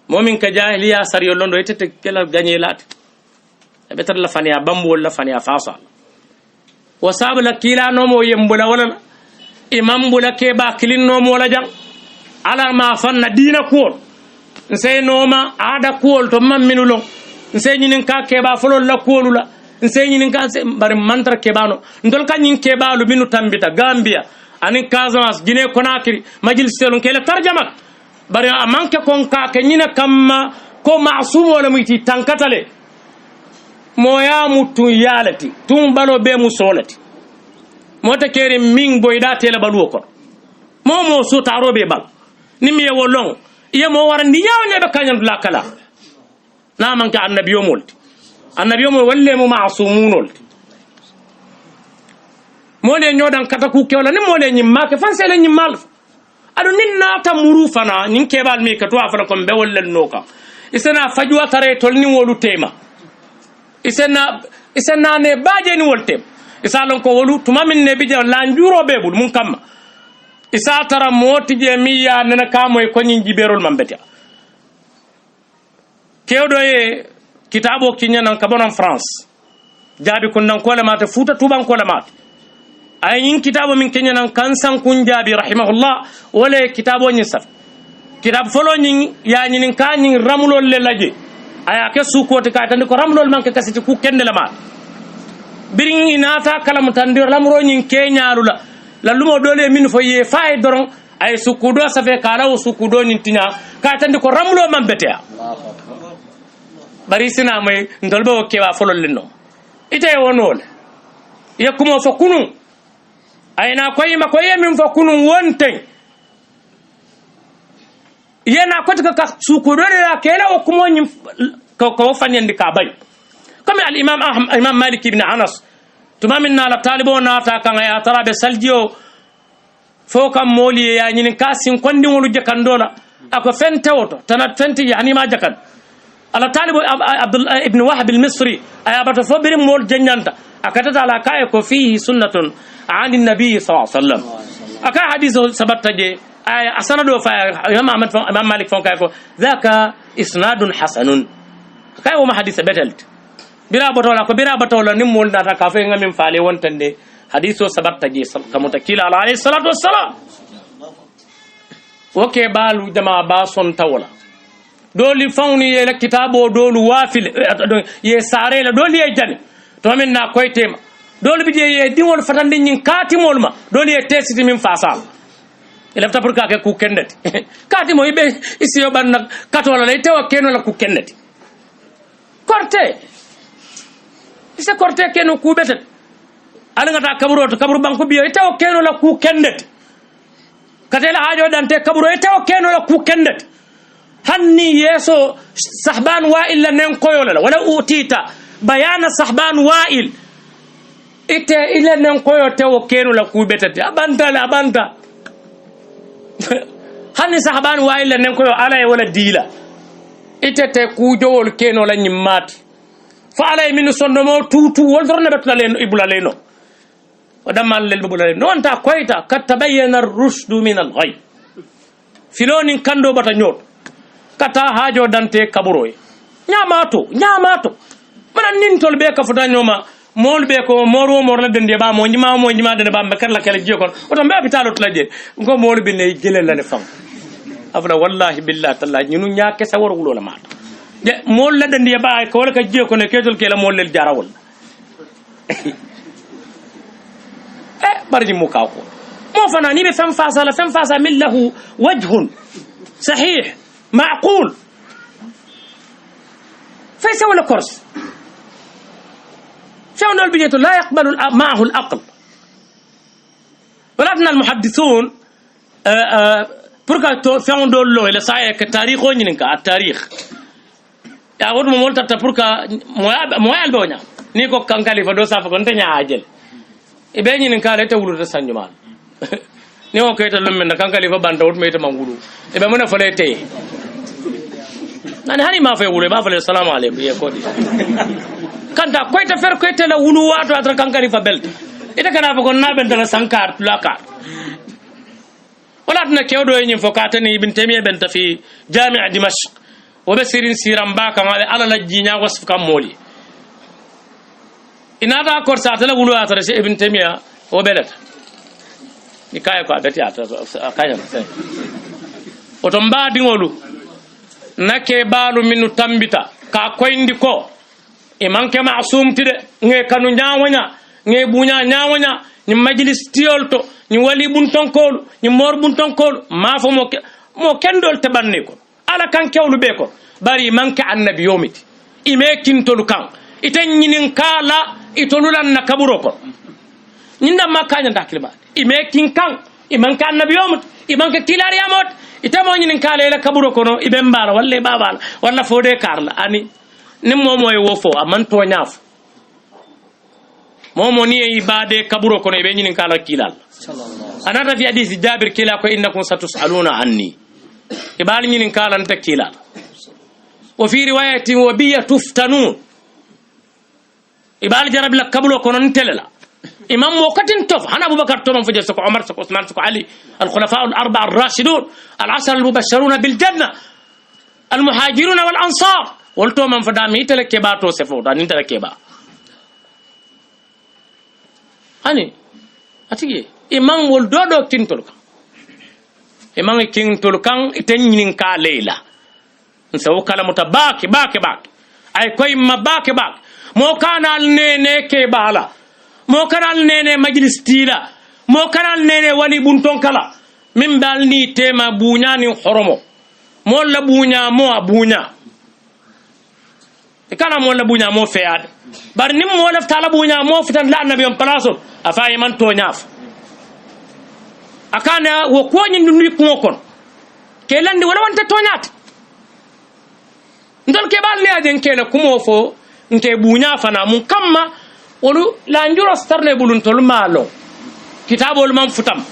مؤمن كجاهليه سريو لوندو يتتكلا غنيلات betar la fania bambol la fania fasa wasab la kila no mo yembula wala imam bula ke ba kilin no mo la jang ala ma fanna dina ko nsey no ma ada ko to mamminulo nsey nyinin ka ke ba folol la ko lula nsey nyinin ka bar mantra ke bano ndol ka nyin ke ba lu minu tambita Gambia anin Casamance Guinée Conakry majlis selon ke la tarjama bari a manke kon ka ke ñina kamma ko masumo le muyti tankatale moya mutun yalati tun balo be mu solati mota kere min boyda tele balu ko momo so tarobe bal nimi ye wolon ye mo warandi yawne be kanyan la kala na manka annabiyo molti annabiyo mo walle mo masumunol mole ñodan kata ku kewla ni mole ñimma ke fansele ñimmal adu nin nata muru fana nin kebal mi ka to afana ko be wollel noka isena fajwa tare tol ni wolu tema isena ne baje ni wolte isalon ko wolu tuma min ne bija la njuro bebul mun kamma isa tara moti je mi ya nana kamoy ko nyin jiberol mambeta kewdo e kitabo kinyanan kabonan France jabi kun nan ko le mata futa tuban ko le mata ay yin kitabo min kinyanan kansan kun jabi rahimahullah wala kitabo nyi saf kitab folo nyi ya nyin kan nyin ramulol le laje aya ke sukote ka tan ko ramulol man ke kasiti ku kende la mata birin inata kala mutandir lamro nyin kenyarula la lumo dole min fo ye fay doron ay sukudo safe kala o sukudo nyin tinya ka tan ko ramlo man betea bari sina may ndolbo ke wa folol lenno ite wonol yakumo fo kunu ayna koyima ko yemin fo kunu wonten yena ko ka sukudo la kela o kumo nyin ko fanyandi ka bay comme al imam Malik ibn Anas tumaminna la talibo nata kan ya tarabe saldio fo kam moli ya nyinin kasin kondi wolu jakandola ako fentewoto tanat fenti yani ma jakan ala talibo Abdullah ibn Wahb al-Misri ayabata fo birim mol janyanta akatata ala kay ko fihi sunnatun an an-nabi sallallahu alaihi wasallam aka hadithu sabatta je ay asanado fa imam Malik fon kay ko zaka isnadun hasanun kay o ma hadith betalt bira batola ko bira batola nim mol data ka fe ngamin faale wontande hadithu sabatta je kamuta kila alayhi salatu wassalam oke balu jama ba son tawla doli fawni ye la kitabo dolu wafil ye sare la doli ye jani to min na koytema doli bi ye diwol fatande nyin katimol ma doli ye tesiti min fasal elafta pour ka ke ku kendati katimo ibe isiyo ban katola lay tewa keno la ku kendati korte ise korte keno ku betet ala ngata kaburo to kaburo banko biyo itaw keno la ku kendet katela hajo dante kaburo itaw keno la ku kendet hanni yeso sahban wa'il nen koyola wala utita bayana sahban wa'il ite ile nen koyo taw keno la ku betete abanta la abanta hanni sahban wa'il nen koyo ala wala dila ite te ku jowol keno la nyimmat fa ala min sondomo tutu wol dorne betla len ibula leno ودما للببولة نون تا كويتا كتبين الرشد من الغي فيلون كاندو باتا نيوت كتا هاجو دانتي كابوروي نياماتو من نينتول بيكا فدا نيوما مول بيكو مورو مورلا دندي با مو نيما دنا با مكر لا كلا جيكون اوتو مبي بيتالو تلاجي نكو مول بي ني جيلل لا فام افنا والله بالله تعالى نينو نياكي ساور ولا مات مول لا دندي با كو ولا كجيكو ne ketol kela mol lel jarawol برجي مكاكو مو فناني بفم فاصل من له وجه صحيح معقول فيس ولا كرس شون البيت لا يقبل معه العقل ولكن المحدثون بركا فيون دولو الى سايك التاريخ ونينكا التاريخ يا ود مو مولتا بركا موال بونيا نيكو كان خليفه دو صاف كون تنيا اجل ibe nyin kala ta wulu ta sanjumal ne o kayta lumme kan kalifa banta wut meta mangulu ibe mona fale tay nan hani ma fay wulu ba fale assalamu alaykum ye kodi kanta koyta fer koyta la wulu wato atra kan kalifa belt ita kana fa kon na ben dala sankar laka wala tna kewdo nyin fokata ni ibn taymiya ben ta fi jami' dimashq wa basirin siram ba kan ala la jinya wasf kam moli inata akor sa tala wulu atara se ibn taymiya o belet ni kay ko agati ata kayam se oto mbadi ngolu nake balu minu tambita ka koyndi ko e manke ma'sum tide nge kanu nyaawanya nge bunya nyaawanya ni majlis tiolto ni wali bunton kolu ni mor bunton kolu ma fo mo kendol tabanni ko ala kan kewlu be ko bari manka annabi yomiti ime kintolu kan iten nyinin kala itolulan na kaburo ko nyinda makanya dakliba ime kin kan imanka annabi yomut imanka kilari yamot itamo nyinin kala ila kaburo ko no ibe mbala walle babal walla fode karla ani nim momo e wofo aman to nyaaf momo ni e ibade kaburo ko no ibe nyinin kala kilal anata fi hadith Jabir kila ko innakum satusaluna anni ibal nyinin kala nta kilal wa fi riwayati wa bi tuftanun ibal jarab la kaburo ko non telela imam waqtin tof hana abubakar to man fajr sako umar sako usman sako ali al khulafa al arba'a ar rashidun al ashar al mubashshirun bil janna al muhajirun wal ansar wolto man fadami tele keba to sefo da ni tele keba ani atigi imam wol dodo tintol kan imam kintol kan itenyin ka leila nsaw kala mutabaki baki ay koy mabaki baki mo kanal nene ke bala mo kanal nene majlis tila mo kanal nene wali bunton kala min balni tema buñani horomo mo la buña mo abuña kana mo la buña mo feade bar nim mo la tala buña mo fitan la nabi on place afa man to ñaf akana wo ko nyi ndu ko kon ke landi wala wonta to ñat ndol ke bal ne aden ke la kumo fo nke buña fana mun kamma wolu la njuro starle bulun tol malo kitabul man futam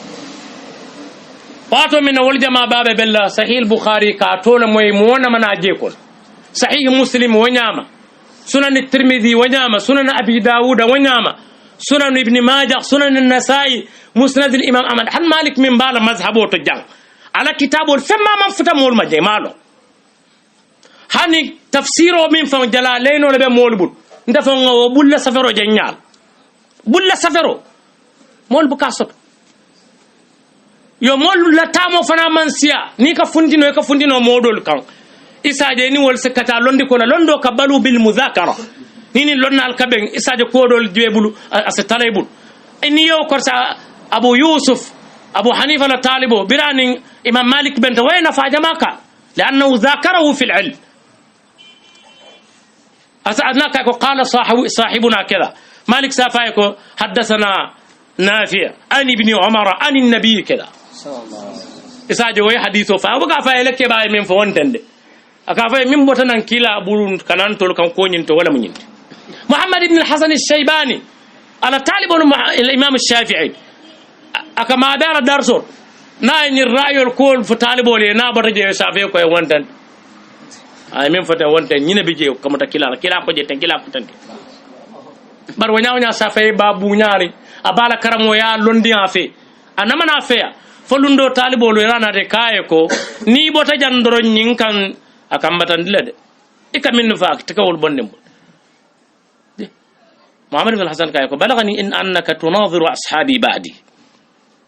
wato min wal jama babe bella sahih bukhari ka tola moy mona mana je ko sahih muslim wanyama sunan at-tirmidhi wanyama sunan abi daud wanyama sunan ibn majah sunan an-nasa'i musnad al-imam ahmad han malik min bala mazhabo to jang ala kitabul femma man futam wol ma je malo hani tafsiro min fa jalalain wala be molbul ndafa ngo bulla safaro jenyal bulla safaro mol bu kasot yo mol la tamo fana mansia ni ka fundino modol kan isaje ni wol sekata londi ko la londo ka balu bil mudhakara nini lonnal kaben isaje ko dol jebulu astalibul ni yo ko sa abu yusuf abu hanifa la talibo birani imam malik benta wayna fa jamaka لانه ذاكره في العلم أسألناك قال صاحبنا كذا مالك سافايكو حدثنا نافع عن ابن عمر عن النبي كذا إساجي وي حديثه فأبقى فايلك باي من فونتند أكافي من بطنان كلا بولون كنان تول كان كونين تو ولا منين محمد بن الحسن الشيباني على طالب الإمام الشافعي أكما دار درسون ناين الرأي الكل فطالب ولي نابرجي الشافعي كوي وانتند ay men fata wonte ñina bi jeew kamata kila ko jeten kila ko tante bar wanya sa fay babu ñaari abala karamo ya londi en fe anama na fe fo lundo talibo lo rana de kaye ko ni bota jandoro nyin kan akambatan dilade ikamin fa ta kawul bondem Muhammad ibn Hasan kaye ko balagani in annaka tunadhiru ashabi ba'di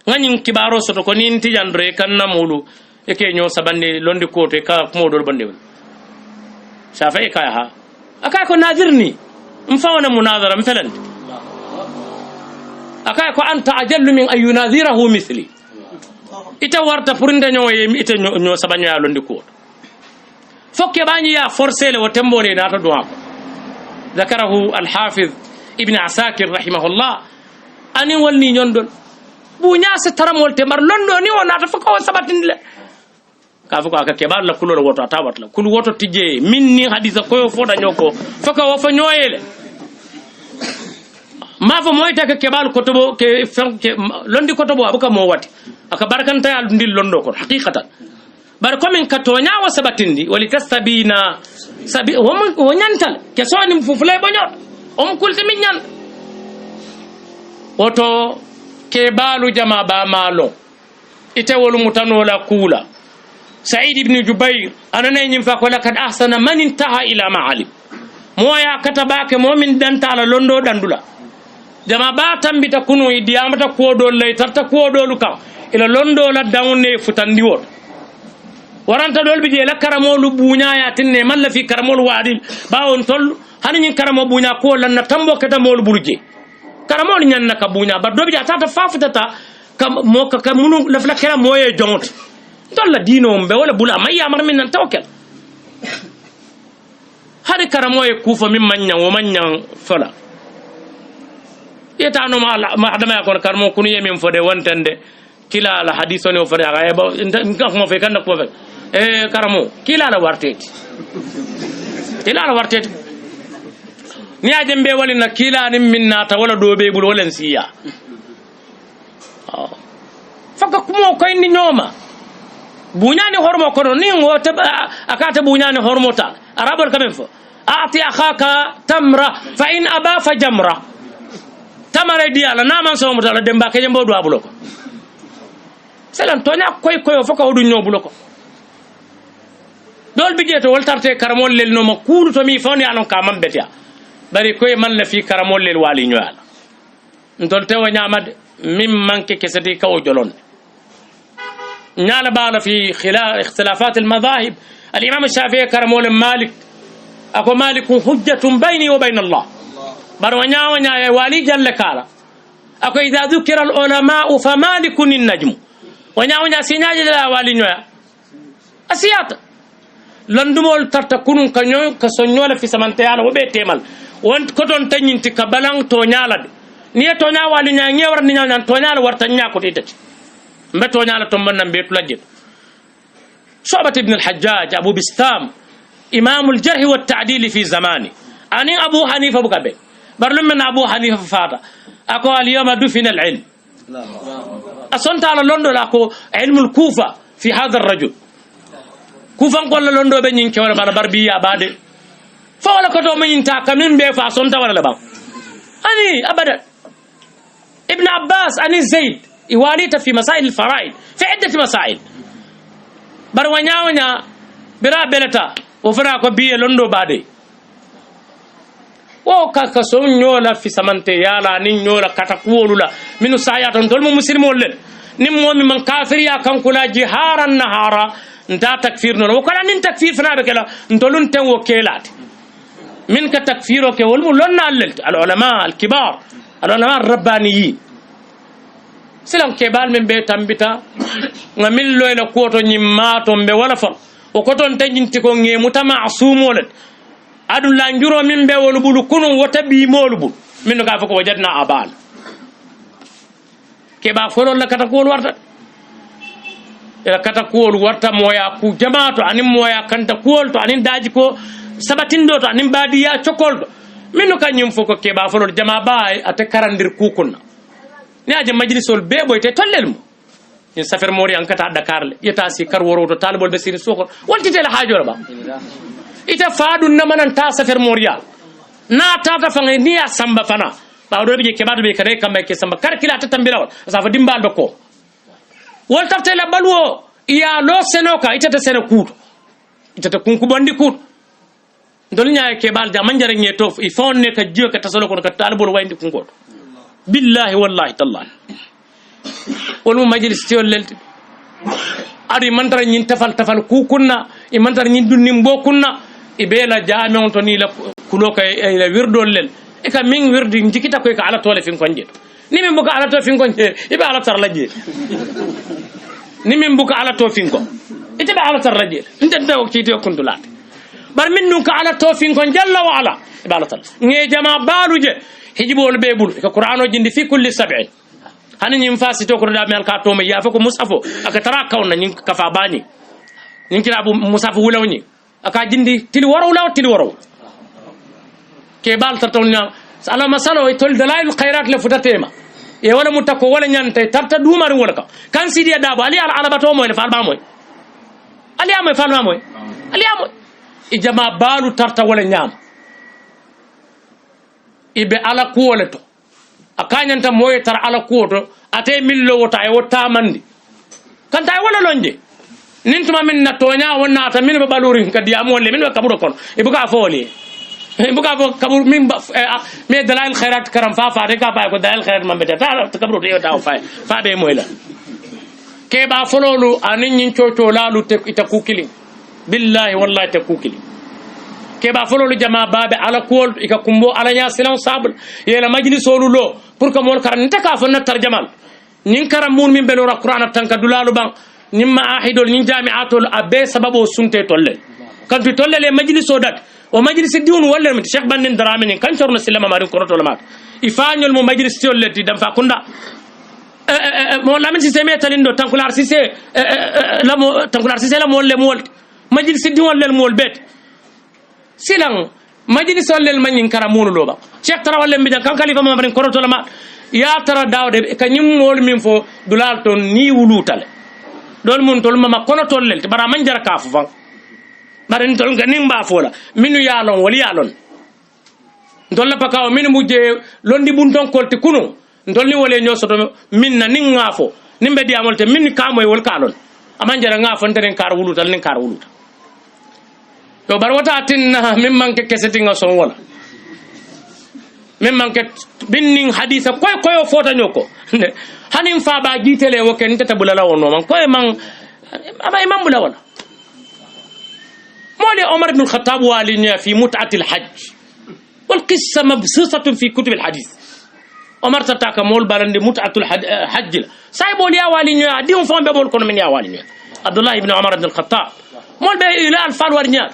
ngani kibaro soto ko ni nti jandore kan namulu eke nyo sabande londi ko te ka modol bondem شافعي كاها أكاكو ناظرني مفاونا مناظرة مثلا أكاكو أنت أجل من أن يناظره مثلي إتا ورطة فرند نيوي إتا نيو سبانيو يالون دي كور فك يباني يا فرسيل وتمبولي ناتو دواكو ذكره الحافظ ابن عساكر رحمه الله أني ولني نيوندون بو ناس ترمول تمر لندو نيو ناتو فكو سباتين لي kafu ko akake bar la kulolo woto atawat la kul woto tije minni hadisa koyo foda nyoko faka wa fa nyoyele ma fa moyta ka kebal kotobo ke londi kotobo abuka mo wati aka barakanta yal ndil londo ko haqiqatan bar ko min katonya wa sabatindi wali tastabina sabi wo nyantal ke soni fufulay bonyo kulti min nyan woto ke balu jama ba malo ite wolu mutanola kula سعيد بن جبير أنا نيم فاقول لقد أحسن من انتهى إلى ما علم مويا كتباك مؤمن دنت على لندو دندولا جما باتم بتكونوا يديامتا كودول لي ترتا كودول كام إلى لندو لا داون فتانديوت ورانتا دول بيجي لا كرامول بونيا ياتني مال في كرامول وادي باون تول هاني كرامو بونيا كول لنا تامبو كتامول برجي كرامول نيان نكا بونيا با دوبي جاتا فافتتا كم موكا كمونو لفلا كرام مويه جونت dolla dino mbe wala bula ma yamar min nan tawakkal hari karamo e kufa min manyan o manyan fala yeta no ma hadama ko karamo kunu yemin fode wontande kila la hadithu ne o fode aga ba ngam mo fe kan ko fe karamo kila la warteti ni a jembe wali na kila ni minna ta wala do be bul wala siya faka kumo koy ni nyoma buñani hormo kono ni ngota akata buñani hormota arabal kamen fo a'ti akhaka tamra fa in aba fa jamra tamara diala naman so mo tala demba ke jembo do abulo ko selan tonya koy faka odu nyobulo ko dol bijeto wol tarte karamol lel no makulu to mi fawni alon ka mambetia bari koy man la fi karamol lel wali nyoala ndol tewo nyamad mim manke kesati kaw jolon نال بالا في خلال اختلافات المذاهب الإمام الشافعي كرمول مالك أكو مالك حجة بيني وبين الله بروانيا ونيا والي جل كالا أكو إذا ذكر العلماء فمالك النجم ونيا سيناج لا والي نيا أسيات لندمول ترتكون كنيو كسنيولا في سمانتيانا وبيتيمال وانت كتون تنين تكبلان تونيالا نيه تونيا والي نيا نيور نيا تونيالا ورتنيا كتيتش مبتو نالا تومبنا بيت لجد شعبة ابن الحجاج أبو بستام إمام الجرح والتعديل في زمانه أني أبو حنيفة بكبه برلم من أبو حنيفة فاتا أكو اليوم دفن العلم أصنت على لندن أكو علم الكوفة في هذا الرجل كوفة نقول لندن بنين كوالا بربية بعد فولا كتو من ينتاك من بيفا أصنت ولا لبا أني أبدا ابن عباس أني زيد يواليت في مسائل الفرائض في عدة مسائل برونيا برا بلتا وفراكو بيه لندو بادي o kaka so nyola fi samante yala ni nyola katakuolu la minu sayatan tol mo muslimol len nim momi man kafir ya kan kula jiharan nahara nta takfir no kala nin takfir fana be kala ntolun ten wo kelati min ka takfiro ke wol mu lonna al ulama al kibar al ulama ar rabbaniyin silam kebal men be tambita ngamil loyla koto nyimmato be wala fon o koton tanjinti ko ngemuta ma'sumol adu la njuro min be wolu bulu kunu wota bi molubul min ka fako wajadna abal ke ba folo la kata ko warta ila kata ko warta moya ku jamaato anim moya kanta ko to anin daji ko sabatindo to anim badiya chokoldo min ka nyum foko ke ba folo jamaa bay ate karandir kukunna ni aje majlisol be boyte tollel mo in safer mori an kata Dakar le yeta si kar woro to talibol be sir soko wonti tele haajo ba ita faadu namanan ta safer morial na tata fanga ni ya samba fana ba do be ke badu be kare kambe ke samba kar kila ta tambila sa fa dimbal be ko wol tafte la balwo ya lo senoka ita ta sene kuto ita ta kunku bandi kuto ndol nyaa ke bal da manjare ngeto i fonne ka jiyo ka tasolo ko ka talibol wayndi kunko billahi wallahi tallahi wol majlis tiol lelti ari mantara nyin tafal kukunna e mantara nyin dunni mbokunna ibela jami'on to ni la kulo kay la wirdol lel e ka min wirdi jikita koy ka ala tole fin konje ni min buka ala to fin konje ibe ala tar laje ni min buka ala to fin ko ite be ala tar laje nte daw ci to kundulat bar min nun ka ala to fin kon jalla wa ala ibe ala tar nge jama baluje hijibol bebul ka qur'ano jindi fi kulli sab'in hani nyim fasi to ko da mel ka to me ya fa ko musafo aka tara kawna nyin ka fa bani nyin kira bu musafo wulawni aka jindi tili waraw ke bal tartawnya sala masalo tol dalail khairat le futatema e wala mutako wala nyante tarta dumari wala ka kan sidi da ba ali al alabato moy le falba moy ali amoy falba moy ali amoy e jama balu tarta wala nyam ibe ala kuoleto akanyanta moye tar ala kuoto ate millo wota e wota mandi kanta e wala lonje nintuma min na tonya wonna ata min be baluri kadi amolle min be kaburo kon e buka foli e buka fo kabur min me dalail khairat karam fa de ka ba ko dalail khairat man beta ta kaburo de ta fa de moyla ke ba fololu anin nyin coco lalu te ita kukili billahi wallahi te kukili ke ba fololu jama babe ala kol ika kumbo ala nya silan sabul yela majlisolu lo pour que mol karanta ka fa na tarjamal nin karam mun min belo qur'an tanka dulalu bang nimma ahidol ni jami'atol abbe sababo sunte tolle kan fi tolle le majlis odat o majlis diun wala mi Cheikh Bandin Dramini kan corno silama mari ko to lamat ifanyol mo majlis tolle ti dam fa kunda mo lamin ci seme talindo tankular ci se la mo tankular ci se la mo le mo majlis diun le mo bet silang majlis lel manin karamunu loba Cheikh Tarawale mi kan khalifa mo mari ko to lamat ya tara dawde kanyum mol min fo dulal ton ni wulutale dol mun tol mama kono tollel te bara man jara kafu fan bara ni tol ganin ba fola minu yalon wali yalon dol la pakaw minu mujje londi bunton kolti kunu dol ni wole nyoso to minna nin ngafo nimbe di amol te min kamoy wol kalon aman jara ngafo tenen kar wulutal nin kar wulutal to bar wata tinna min manke keseti ngason wala min manke binning hadisa koy fota nyoko hanin fa ba gitele wo ken tata bulala wono man koy man aba imam bulawala مولى عمر بن الخطاب والينا في متعة الحج والقصة مبسوطة في كتب الحديث عمر تتاك مول بارند متعة الحج سايبول يا والينا ديهم فون بيبول كون من يا والينا عبد الله بن عمر بن الخطاب مول بي الى الفال ورنيا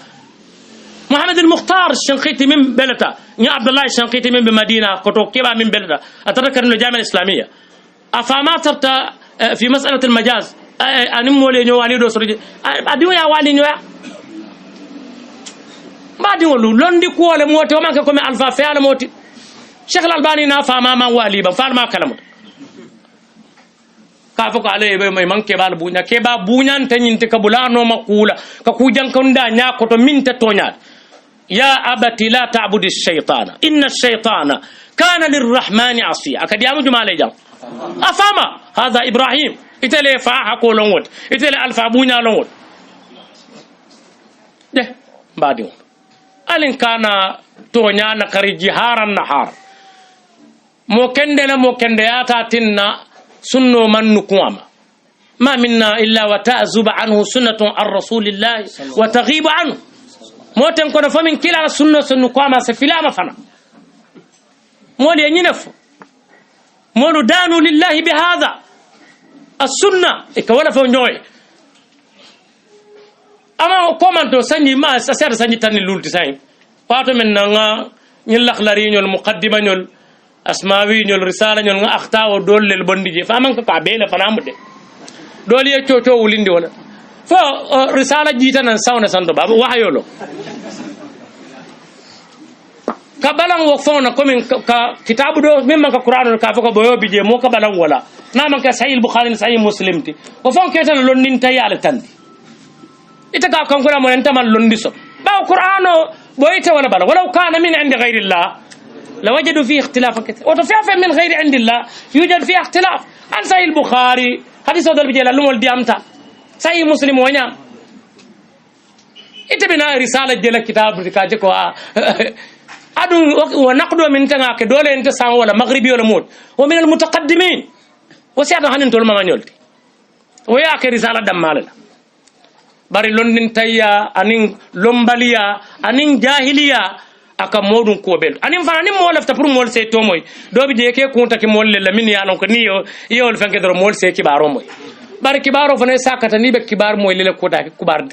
محمد المختار الشنقيطي من بلتا يا عبد الله الشنقيطي من بمدينة كتو كيبا من بلتا أتذكر إنه الجامعة الإسلامية أفما ترت في مسألة المجاز أنا مولي نواني دو سرجي أديو يا والينا ما ديولو لوندي كوله موتي وما كومي الفا فعل موتي شيخ الالباني نافا ما والي با فال ما كلمت كافو عليه بي من كبال بونيا كبا بونيان تنينتي كبولانو مقولا ككوجان كوندا نياكوتو مينتا تونيات يا ابتي لا تعبد الشيطان ان الشيطان كان للرحمن عصيا اكديامو جمالي جام افما هذا ابراهيم اتلي فاحا كولون اتلي الفا بونيا لون ده بعدين alin kana tonya na kari jiharan nahar mo kende yata tinna sunno man nuqama ma minna illa wa ta'zuba anhu sunnatun ar-rasulillah wa taghibu anhu moten ko fa min kila sunno sunnu qama sa filama fana modi nyinef modu danu lillahi bi hadha as-sunna ikawala fa nyoy ama komanto sanyi ma sasar sanyi tan lulti say pato men nga ñil lakhlari ñol muqaddima ñol asmawi ñol risala ñol nga akhtawo dolel bondije fa man ko bele fana mudde doli e ciocio wulindi wala fo risala jita nan sawna sando baba wahayolo ka balan wo fona comme ka kitabu do même ka qur'an ka fa ko boyo bije mo ka balan wala na man ka sahih bukhari sahih muslim ti o fon ketan londin tayala tandi ita ka kankura mo entaman londiso ba qur'ano boyta wala bala ولو كان من عند غير الله لوجدوا فيه اختلافا كثيرا وتفاف من غير عند الله يوجد فيه اختلاف عن صحيح البخاري حديث هذا بيجي لهم الديامتا صحيح مسلم وينام اتبنا رساله دي الكتاب كاجكو ادو ونقد من تناك دول انت سان ولا مغربي ولا موت ومن المتقدمين وسيادة هنن تول ما نيولتي ويا كرساله دمال bari londin tayya anin lombaliya anin jahiliya aka modun ko bel anin fa anin mo lafta pour mol se to moy dobi je ke kunta ke mol le min ya non ko ni yo fanke do mol se kibaro moy bari kibaro fa ne sakata ni be kibar moy le ko ta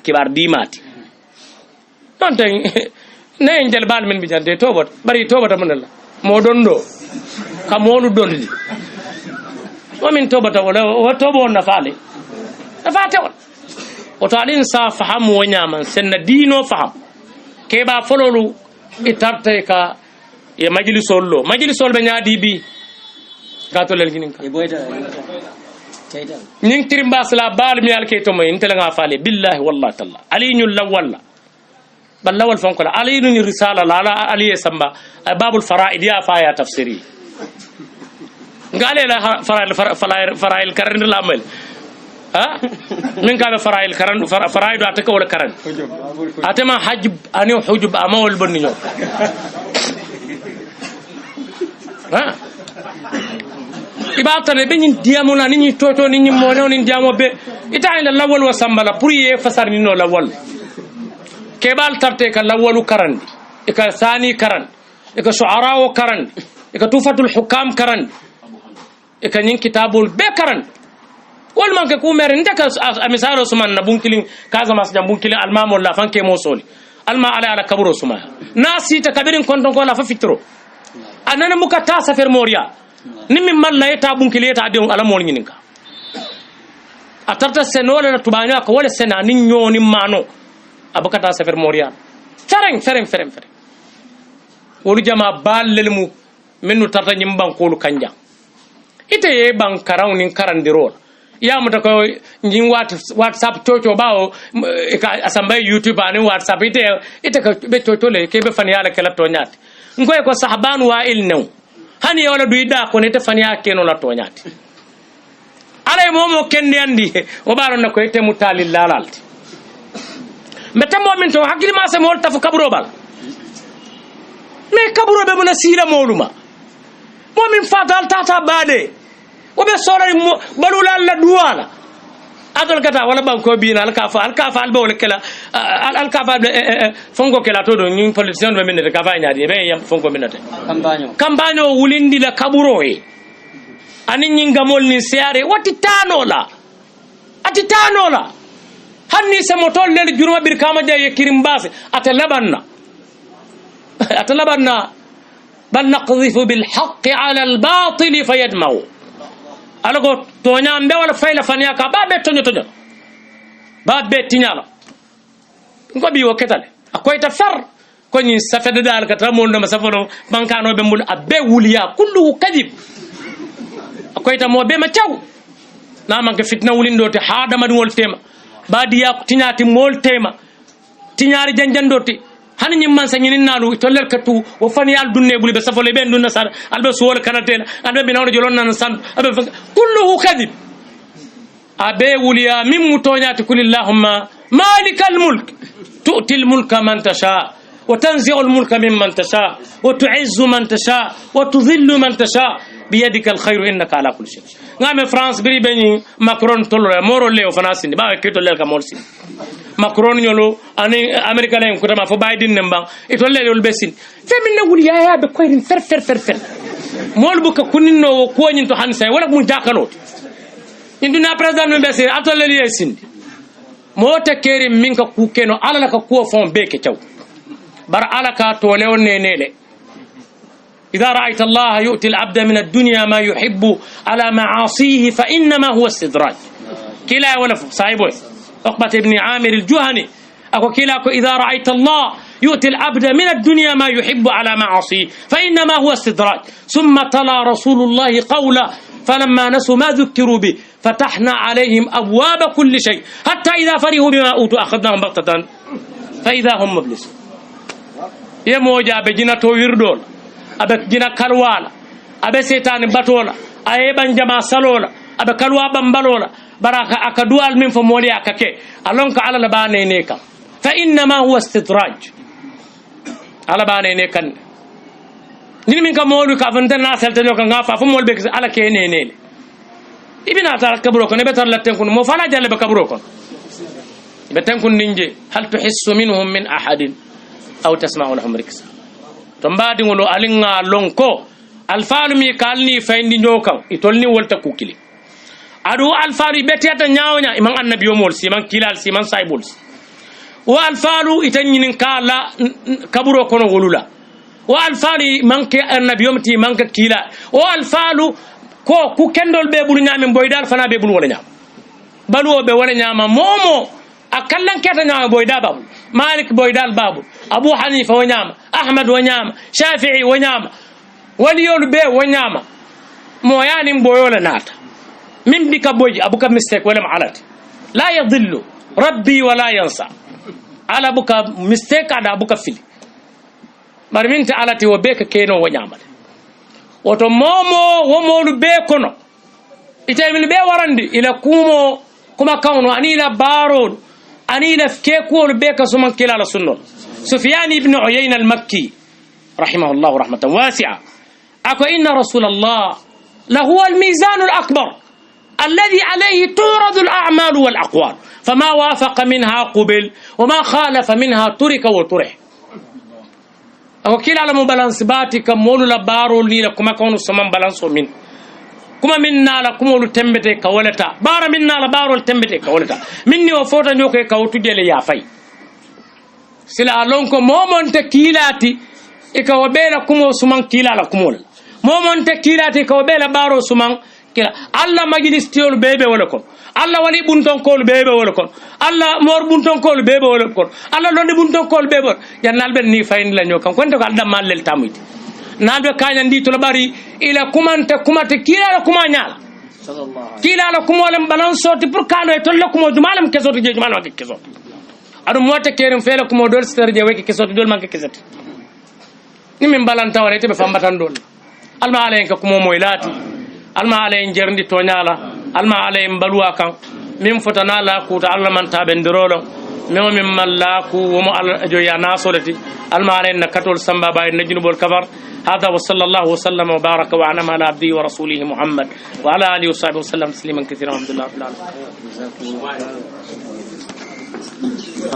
kibar dimati don tay ne ngel bal min bi jande tobot bari tobota manalla mo dondo ka molu dondi o min tobota wala o tobo na faale na faate وتعلين صاف فهم ونعم سن دينو فهم كيبا فلولو إتارتيكا يا مجلس سولو مجلس سول بنيادي بي قاتو للجنين نين ترمباس لا بال ميال كيتو مي انت لا فالي بالله والله تعالى علي نيل ولا بل الاول فنقول علي ني رساله لا علي سمبا باب الفرائض يا فايا تفسيري قال لا فرائض الكرن لا مل ها من قال فرائض الكرن فرائض اتك ولا كرن اتما حجب اني حجب امول بنيو ها ibatane be nyin diamo na nyin toto nyin mono nyin diamo be itaila lawol wa sambala pour ye fasar ni no lawol kebal tarte ka lawolu karan e ka sani karan e ka shu'ara o karan e ka tufatul hukam karan e ka nyin kitabul be karan wol manke ku mere ndeka amisaro suman na bunkilin kaza mas jam bunkilin almamo la fanke mo soli alma ala kaburo suma nasi ta kabirin konton ko la fa fitro anana muka ta safer moria nimmi malla eta bunkilin eta de ala mol nyininka atarta senole na tubanya ko wala sena nin nyoni mano abukata safer moria fereng wolu jama ballelmu minnu tarta nyimban ko lu kanja ite ye ban karaw nin karandirol yamuta ko nyin whatsapp coco bawo asamba youtube ani whatsapp ite ko be coco le ke be fani ala kala to nyati ngoy ko sahaban wa ilnu hani wala duida ko ne te fani akeno la to nyati ala momo kende andi o baron na ko ite mutalil lalalti metammo min to hakili ma se mol tafu kaburo bal me kaburo be mona sira moluma momin fatal tata bade obe sorari balula la duwala adol kata wala banko bina alkafa albo kala alkafa fongo kala to do ni politicien do minete kafa nyaadi be yam fongo minete campagne wulindi la kaburo e ani nyingamol ni siare wati tanola ati tanola hanni se motol lel juruma bir kama jaye kirim base atalabanna bal naqdhifu bil haqqi ala al batil fayadmau alago tonya mbe wala fayla fania ka ba be tonyo ba be tinyala ngo bi woketale akoy ta far ko ni safede dal ka tamol no safano bankano be mul abbe wuliya kullu kadib akoy ta mo be ma taw na man ka fitna wulindo te hadama dum wol tema badiya tinyati mol tema tinyari janjandoti hani nyimman sanyinin nalu tollel katu wo fani al dunne buli be safole be dunna sar albe suwol kanatela albe binawdo jolon nan san abe kulluhu kadhib abe wuliya mim mutonyati kulillahumma malikal mulk tu'ti al mulka man tasha wa tanzi'u al mulka mimman tasha wa tu'izzu man tasha wa tudhillu man tasha biyadika al khayru innaka ala kulli shay ngame france biri beni macron tolore moro leo fanasini ba ke tollel ka molsi macron nyolo ani america len ko tama fo biden nembang itolle lol besin feminna wul ya be koyrin fer mol bu ka kuninno ko nyin to hanse wala mu jakalo induna president no besin atolle li yesin mota keri min ka ku keno ala ka ko fon be ke taw bar ala ka to le on nenele إذا رأيت الله يؤتي العبد من الدنيا ما يحب على معاصيه فإنما هو استدراج كلا ولف صاحبه عقبة بن عامر الجهني أقول كلا إذا رأيت الله يؤتي العبد من الدنيا ما يحب على معاصيه فإنما هو استدراج ثم تلا رسول الله قولا فلما نسوا ما ذكروا به فتحنا عليهم أبواب كل شيء حتى إذا فرحوا بما أوتوا أخذناهم بغتة فإذا هم مبلسون يموجا بجنة ويردول abe jina kalwala abe setani batola aye banjama salola abe kalwa bambalola baraka akadual min fo modi akake alonka ala labane ne kam fa inna ma huwa istidraj ala bane ne kan ni min kam modu ka fantan na selta nyoka ngafa fo molbe ala ke ne ne ibina tar kaburo ko ne betar latten kun mo fala jalle be kaburo ko be tan kun ninje hal tuhissu minhum min ahadin aw tasma'u lahum riksa tombadi ngolo alinga lonko alfalu mi kalni fayndi nyokan itolni wolta kukili adu alfalu beteta nyaawnya imam annabi yomol siman kilal siman saibul wa alfalu itanyinin kala kaburo kono wolula wa alfalu manke annabi yomti manka kila wa alfalu ko ku kendol be bulu nyaami boydal fana be bulu wala nyaam balu be wala nyaama momo akallan keta nyaama boyda babu malik boydal babu abu hanifa wanyama ahmad wanyama shafi'i wanyama waliyol be wanyama moyani mboyola nata min bika boji abuka mistake wala maalati la yadhillu rabbi wala yansa ala buka mistake ada abuka fili marminta alati wo be ka keno wanyama woto momo wo molu be kono ite be warandi ila kumo kuma kawno ani ila baro ani ila kekol be ka suman kila la sunno سفيان بن عيينة المكي رحمه الله رحمة واسعة أكو إن رسول الله لهو الميزان الأكبر الذي عليه تعرض الأعمال والأقوال فما وافق منها قبل وما خالف منها ترك وطرح أكو كلا على مبالانس باتي كمولو لبارو لي لكما كونوا سمان بالانسو من kuma min nala kumolu tembete ka wolata bara min nala barol tembete ka wolata minni o fota nyoke ka wotugele ya fay sila lonko momonte kilati e ka wabela kumo suman kilala kumol momonte kilati ka wabela baro suman kila alla majlis tiol bebe wala ko alla wali bunton kol bebe wala ko alla mor bunton kol bebe wala ko alla londe bunton kol bebe yannal ben ni fayin la nyokan ko ndeko alda mallel tamuti nalbe kanya ndi to bari ila kumate kila kuma nyala kila la kuma lam balansoti pour kano e tolle kuma jumalam kesoti je jumalam ke kesoti adu mota kerim fela kuma dol star je weki kesoti dol manke kesoti ni min balanta wala tebe fambatan dol alma alen ka kuma moylati alma alen jerndi to nyala alma alen baluwa kan min fotana la ko ta Allah man tabe ndirolo min mallaku wo al jo ya nasolati alma alen nakatol samba bay najnubul kafar هذا وصلى الله وسلم وبارك وانعم على عبده ورسوله محمد وعلى اله وصحبه وسلم تسليما كثيرا الحمد لله رب العالمين.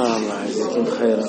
الله يجزاكم خيرا.